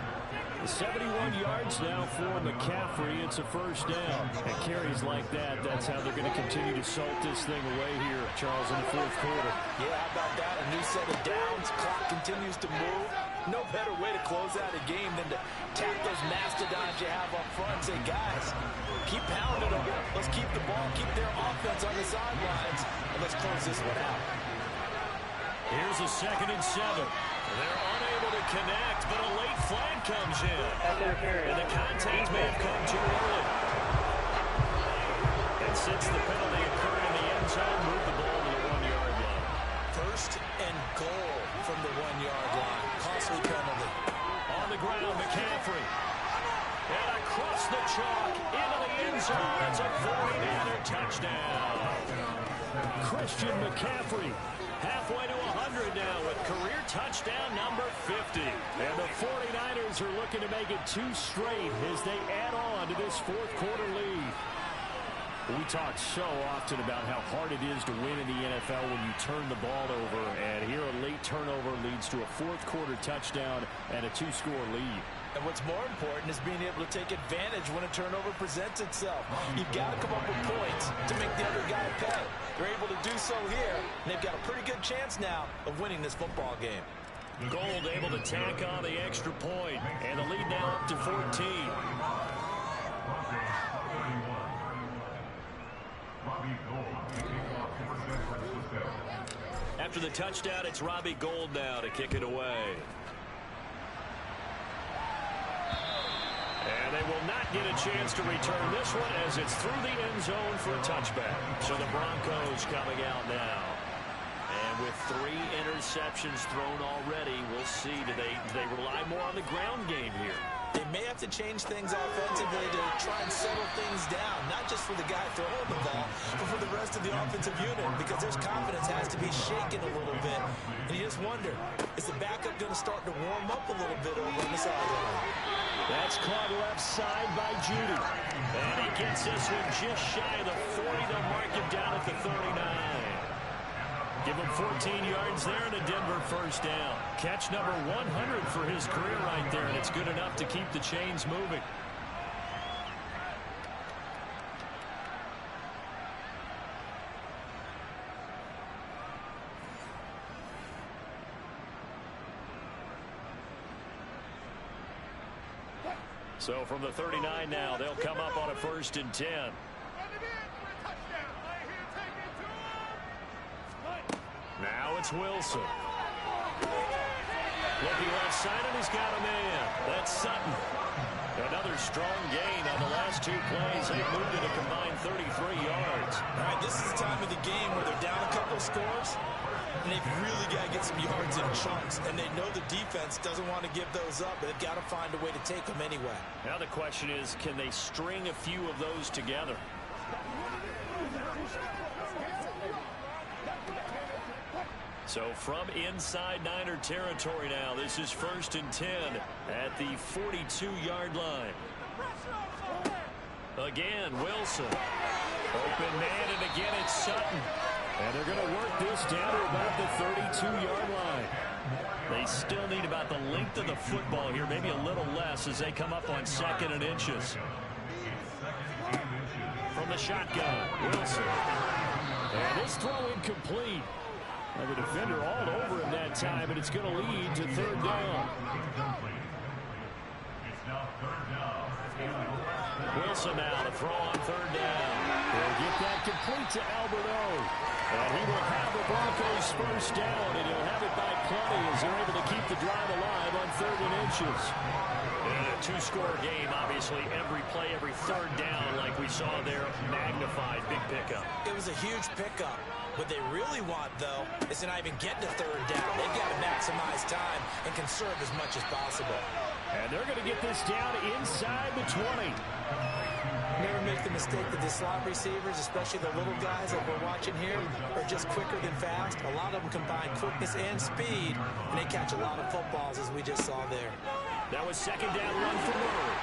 71 yards now for McCaffrey. It's a first down. And carries like that, that's how they're going to continue to salt this thing away here, Charles, in the 4th quarter. Yeah, how about that? A new set of downs. Clock continues to move. No better way to close out a game than to tap those mastodons you have up front and say, guys, keep pounding them. Let's keep the ball, keep their offense on the sidelines, and let's close this one out. Here's a 2nd and 7. They're connect, but a late flag comes in. And the contact may have come too early. And since the penalty occurred in the end zone, move the ball to the 1-yard line. First and goal from the 1-yard line. Costly penalty. On the ground, McCaffrey. And across the chalk, into the end zone. It's a 49er touchdown. Christian McCaffrey, halfway to 100 now with career touchdown number 50. And the 49ers are looking to make it 2 straight as they add on to this fourth quarter lead. We talk so often about how hard it is to win in the NFL when you turn the ball over. And here a late turnover leads to a fourth quarter touchdown and a 2-score lead. And what's more important is being able to take advantage when a turnover presents itself. You've got to come up with points to make the other guy pay. They're able to do so here, and they've got a pretty good chance now of winning this football game. Gold able to tack on the extra point, and the lead now up to 14. After the touchdown, it's Robbie Gould now to kick it away. And they will not get a chance to return this one as it's through the end zone for a touchback. So the Broncos coming out now. And with 3 interceptions thrown already, we'll see. Do they rely more on the ground game here? They may have to change things offensively to try and settle things down, not just for the guy throwing the ball, but for the rest of the offensive unit, because their confidence has to be shaken a little bit. And you just wonder, is the backup going to start to warm up a little bit over on the sideline? That's caught left side by Judy. And he gets this one just shy of the 40. They'll mark him down at the 39. Give him 14 yards there and a Denver first down. Catch number 100 for his career right there, and it's good enough to keep the chains moving. So from the 39 now, they'll come up on a 1st and 10. Now it's Wilson. Looking left side, and he's got a man. That's Sutton. Another strong gain on the last 2 plays. They moved it a combined 33 yards. All right, this is the time of the game where they're down a couple of scores, and they've really got to get some yards in chunks. And they know the defense doesn't want to give those up, but they've got to find a way to take them anyway. Now the question is, can they string a few of those together? So from inside Niner territory now, this is 1st and 10 at the 42-yard line. Again, Wilson. Open man, and again it's Sutton. And they're going to work this down to about the 32-yard line. They still need about the length of the football here, maybe a little less as they come up on 2nd and inches. From the shotgun, Wilson. And this throw incomplete. And the defender all over him that time, and it's going to lead to 3rd down. Wilson now to throw on 3rd down. They'll get that complete to Alberto. And he will have the Broncos first down, and he'll have it by plenty as they're able to keep the drive alive on 3rd and inches. And a 2-score game, obviously, every play, every 3rd down, like we saw there, magnified, big pickup. It was a huge pickup. What they really want, though, is to not even get to 3rd down. They've got to maximize time and conserve as much as possible. And they're going to get this down inside the 20. Never make the mistake that the slot receivers, especially the little guys that we're watching here, are just quicker than fast. A lot of them combine quickness and speed, and they catch a lot of footballs, as we just saw there. That was 2nd down run for Murray.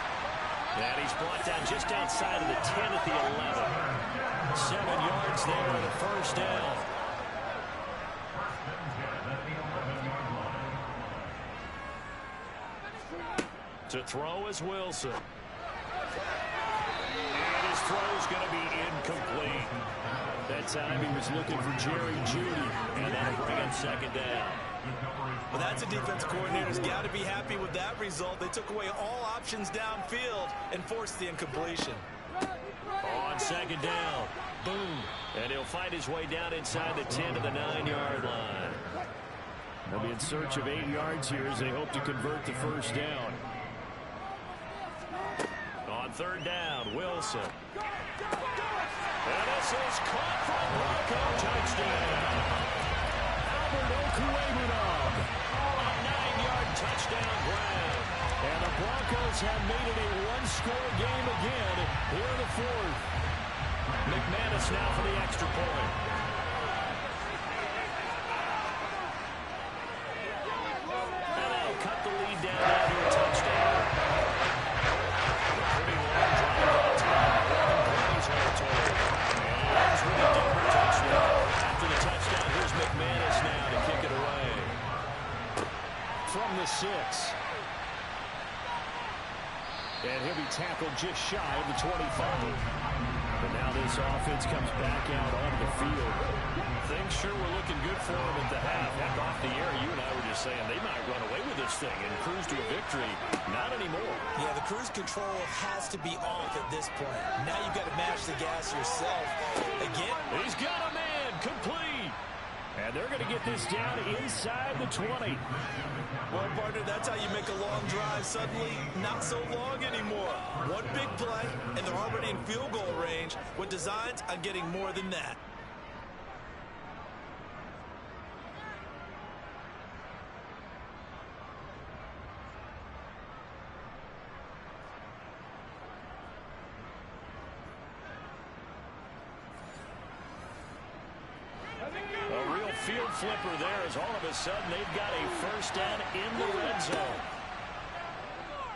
And he's brought down just outside of the 10 at the 11. 7 yards there on the first down. To throw is Wilson. And his throw's going to be incomplete. That time he was looking for Jerry Jeudy, and that'll bring him 2nd down. Well, that's a defense coordinator's got to be happy with that result. They took away all options downfield and forced the incompletion. On 2nd down, boom, and he'll find his way down inside the 10 to the 9-yard line. They'll be in search of 8 yards here as they hope to convert the first down. On third down, Wilson. And this is caught for a Bronco touchdown. Albert Okwuegbunam. A 9-yard touchdown grab. And the Broncos have made it a one-score game again here in the fourth. McManus now for the extra point. And they'll cut the lead down to a touchdown. A pretty long drive that time. Territory. And that's with a Denver touchdown. After the touchdown, here's McManus now to kick it away. From the 6. And he'll be tackled just shy of the 25. But now this offense comes back out onto the field. Things sure were looking good for them at the half. Half off the air, you and I were just saying they might run away with this thing and cruise to a victory. Not anymore. Yeah, the cruise control has to be off at this point. Now you've got to match the gas yourself. Again. He's got a man. Complete. And they're going to get this down inside the 20. Well, partner, that's how you make a long drive suddenly not so long anymore. One big play, and they're already in field goal range with designs on getting more than that. A real field flipper there as all of a sudden they've got a first down in the red zone.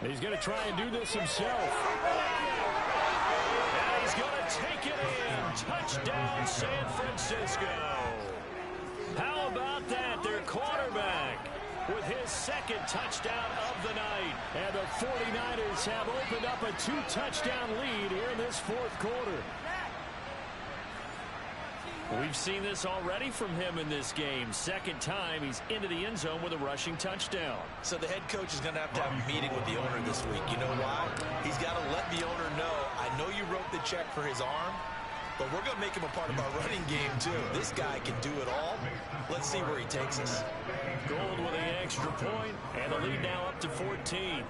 He's going to try and do this himself. And he's going to take it in. Touchdown, San Francisco. How about that? Their quarterback with his second touchdown of the night. And the 49ers have opened up a 2-touchdown lead here in this fourth quarter. We've seen this already from him in this game. Second time he's into the end zone with a rushing touchdown. So the head coach is going to have a meeting with the owner this week. You know why? He's got to let the owner know, I know you wrote the check for his arm, but we're going to make him a part of our running game too. This guy can do it all. Let's see where he takes us. Gold with the extra point, and the lead now up to 14.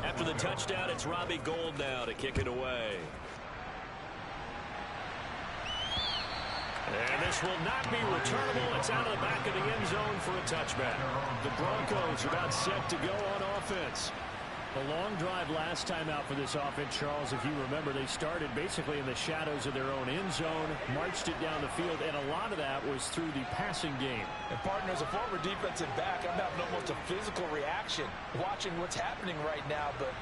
After the touchdown, it's Robbie Gould now to kick it away. And this will not be returnable. It's out of the back of the end zone for a touchback. The Broncos are about set to go on offense. A long drive last time out for this offense, Charles. If you remember, they started basically in the shadows of their own end zone, marched it down the field, and a lot of that was through the passing game. And partner, as a former defensive back, I'm having almost a physical reaction watching what's happening right now. But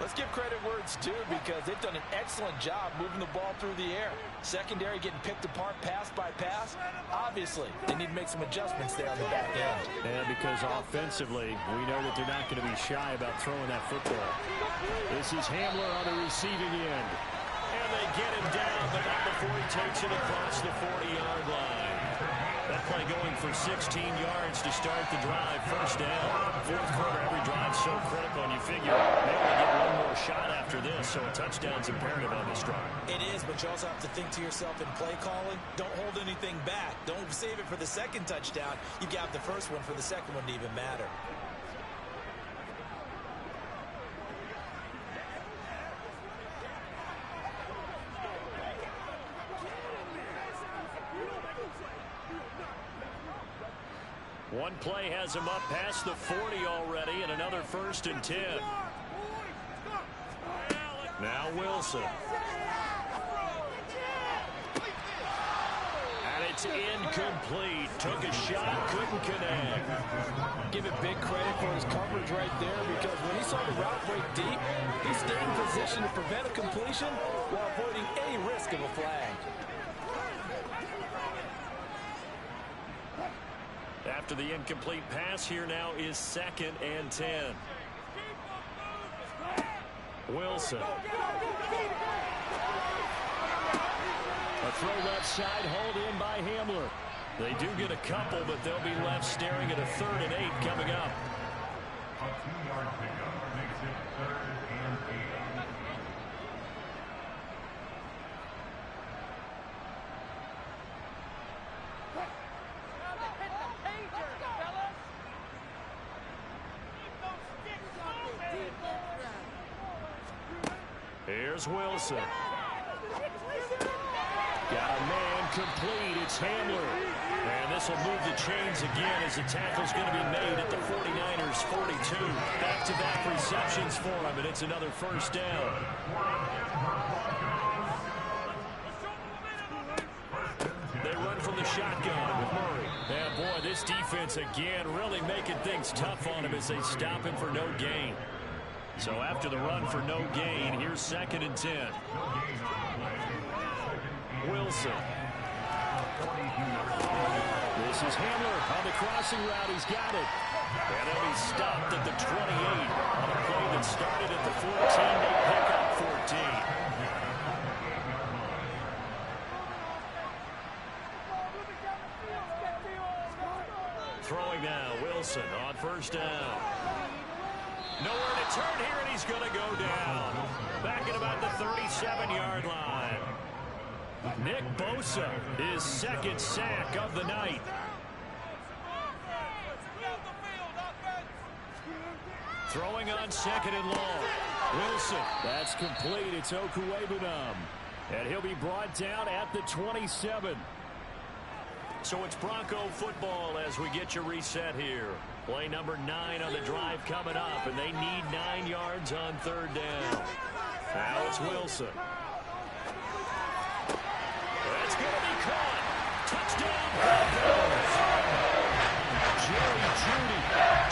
let's give credit where it's due because they've done an excellent job moving the ball through the air. Secondary getting picked apart pass by pass. Obviously, they need to make some adjustments there on the back end. And because offensively, we know that they're not going to be shy about throwing that football. This is Hamler on the receiving end. And they get him down, but not before he takes it across the 40-yard line. That play going for 16 yards to start the drive. First down. Fourth quarter, every drive so critical, and you figure they only get one more shot after this, so a touchdown's imperative on this drive. It is, but you also have to think to yourself in play calling, don't hold anything back. Don't save it for the second touchdown. You got the first one for the second one to even matter. One play has him up past the 40 already, and another 1st and 10. Now Wilson. And it's incomplete. Took a shot, couldn't connect. Give it big credit for his coverage right there because when he saw the route break deep, he stayed in position to prevent a completion while avoiding any risk of a flag. After the incomplete pass, here now is 2nd and 10. Wilson. A throw left side, hauled in by Hamler. They do get a couple, but they'll be left staring at a 3rd and 8 coming up. A 2-yard pickup makes it 3rd and 8. 2 Here's Wilson. Got a man complete. It's Hamler. And this will move the chains again as the tackle's going to be made at the 49ers 42. Back-to-back receptions for him, and it's another first down. They run from the shotgun with Murray. And boy, this defense again really making things tough on him as they stop him for no gain. So after the run for no gain, here's 2nd and 10. Wilson. This is Hamler on the crossing route. He's got it. And then he's stopped at the 28 on a play that started at the 14. They pick up 14. Throwing now, Wilson on first down. Nowhere to turn here, and he's going to go down. Back at about the 37-yard line. Nick Bosa, his 2nd sack of the night. Throwing on 2nd and long. Wilson, that's complete. It's Okuwebunam. And he'll be brought down at the 27. So it's Bronco football as we get you reset here. Play number 9 on the drive coming up, and they need 9 yards on 3rd down. Now it's Wilson. That's going to be caught. Touchdown, Broncos. Jerry Jeudy,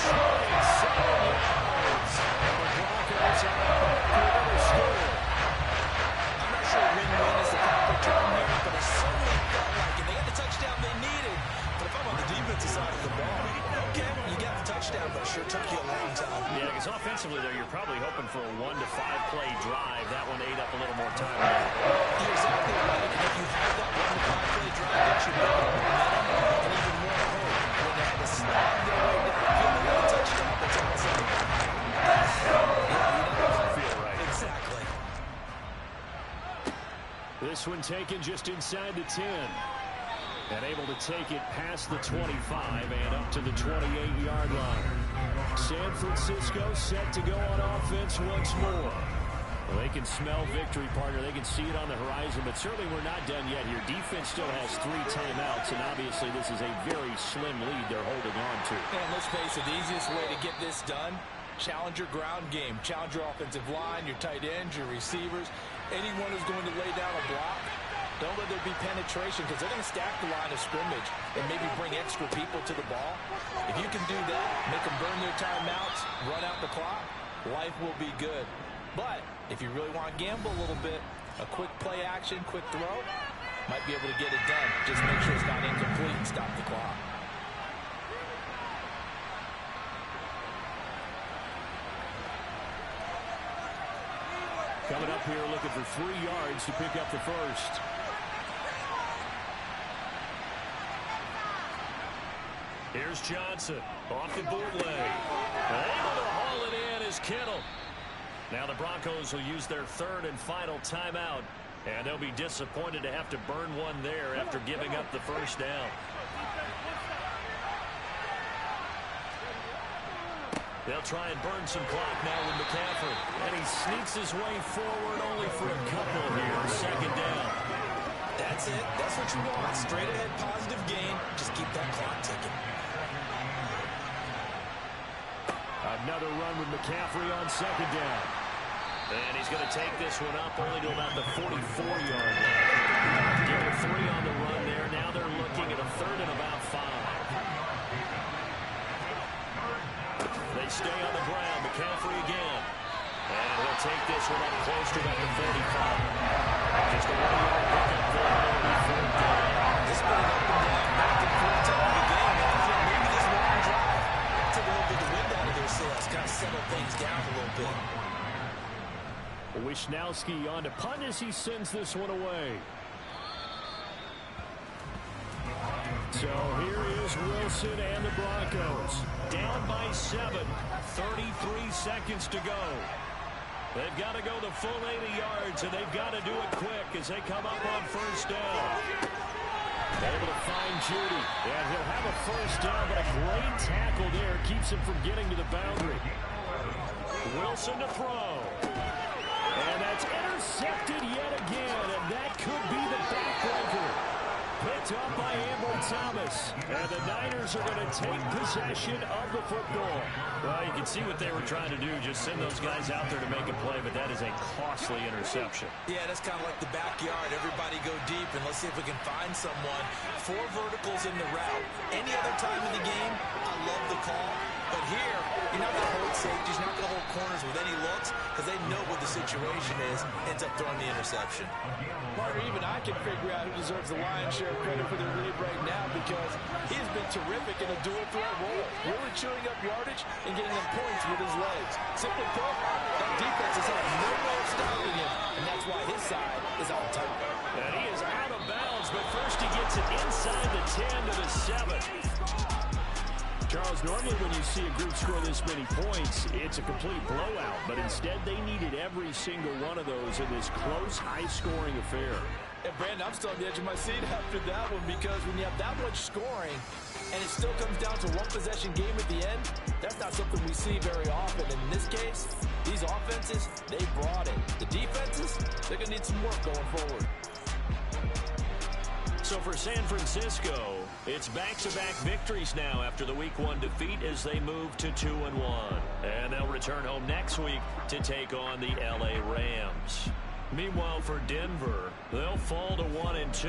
27 yards. And the Broncos are back with another score. I'm not sure win-win is the proper term here, but it certainly felt like it. They got the touchdown they needed. But if I'm on the defensive side of the ball, okay, you got the touchdown, but it sure took you a long time. Yeah, because offensively there, you're probably hoping for a 1 to 5 play drive. That one ate up a little more time. You're exactly right. And if you have that 1 to 5 play drive, that should build up momentum and even more hope. When they had to slide their way downfield and get a touchdown, that's almost like, Doesn't feel right. Exactly. This one taken just inside the 10. And able to take it past the 25 and up to the 28-yard line. San Francisco set to go on offense once more. Well, they can smell victory, partner. They can see it on the horizon, but certainly we're not done yet here. Defense still has 3 timeouts, and obviously this is a very slim lead they're holding on to. And let's face it, the easiest way to get this done, challenge your ground game. Challenge your offensive line, your tight ends, your receivers. Anyone who's going to lay down a block, don't let there be penetration because they're going to stack the line of scrimmage and maybe bring extra people to the ball. If you can do that, make them burn their timeouts, run out the clock, life will be good. But if you really want to gamble a little bit, a quick play action, quick throw, might be able to get it done. Just make sure it's not incomplete and stop the clock. Coming up here looking for 3 yards to pick up the first. Here's Johnson off the bootleg. Able to haul it in is Kittle. Now the Broncos will use their 3rd and final timeout, and they'll be disappointed to have to burn one there after giving up the first down. They'll try and burn some clock now with McCaffrey. And he sneaks his way forward only for a couple here. 2nd down. That's it. That's what you want. Straight ahead, positive gain. Just keep that clock ticking. Another run with McCaffrey on 2nd down. And he's going to take this one up only to about the 44-yard line. Give it 3 on the run there. Now they're looking at a 3rd and about 5. They stay on the ground. McCaffrey again. And he'll take this one up close to about the 35. Just a 1-yard pickup there. This been an up and down, back and forth type of a game. Maybe this long drive took a little bit of wind out of their sails, kind of settle things down a little bit. Wisnowski on to punt as he sends this one away. So here is Wilson and the Broncos. Down by 7. 33 seconds to go. They've got to go the full 80 yards, and they've got to do it quick as they come up on first down. Able to find Jeudy. And he'll have a first down, but a great tackle there keeps him from getting to the boundary. Wilson to throw. And that's intercepted yet again, and that could be the backbreaker. Picked up by Ambry Thomas. And the Niners are going to take possession of the football. Well, you can see what they were trying to do, just send those guys out there to make a play, but that is a costly interception. Yeah, that's kind of like the backyard. Everybody go deep, and let's see if we can find someone. 4 verticals in the route. Any other time in the game, I love the call. But here, you're not going to hold safeties, you're not going to hold corners with any looks because they know what the situation is, ends up throwing the interception. Partner, even I can figure out who deserves the lion's share of credit for their lead right now because he's been terrific in a dual threat role, really chewing up yardage and getting them points with his legs. Simply put, that defense has had no way of stopping him, and that's why his side is on top. And he is out of bounds, but first he gets it inside the 10 to the 7. Charles, normally when you see a group score this many points, it's a complete blowout. But instead, they needed every single one of those in this close, high-scoring affair. And, Brandon, I'm still on the edge of my seat after that one because when you have that much scoring and it still comes down to one-possession game at the end, that's not something we see very often. And in this case, these offenses, they brought it. The defenses, they're going to need some work going forward. So for San Francisco, it's back-to-back victories now after the Week 1 defeat as they move to 2-1. And they'll return home next week to take on the LA Rams. Meanwhile, for Denver, they'll fall to 1-2.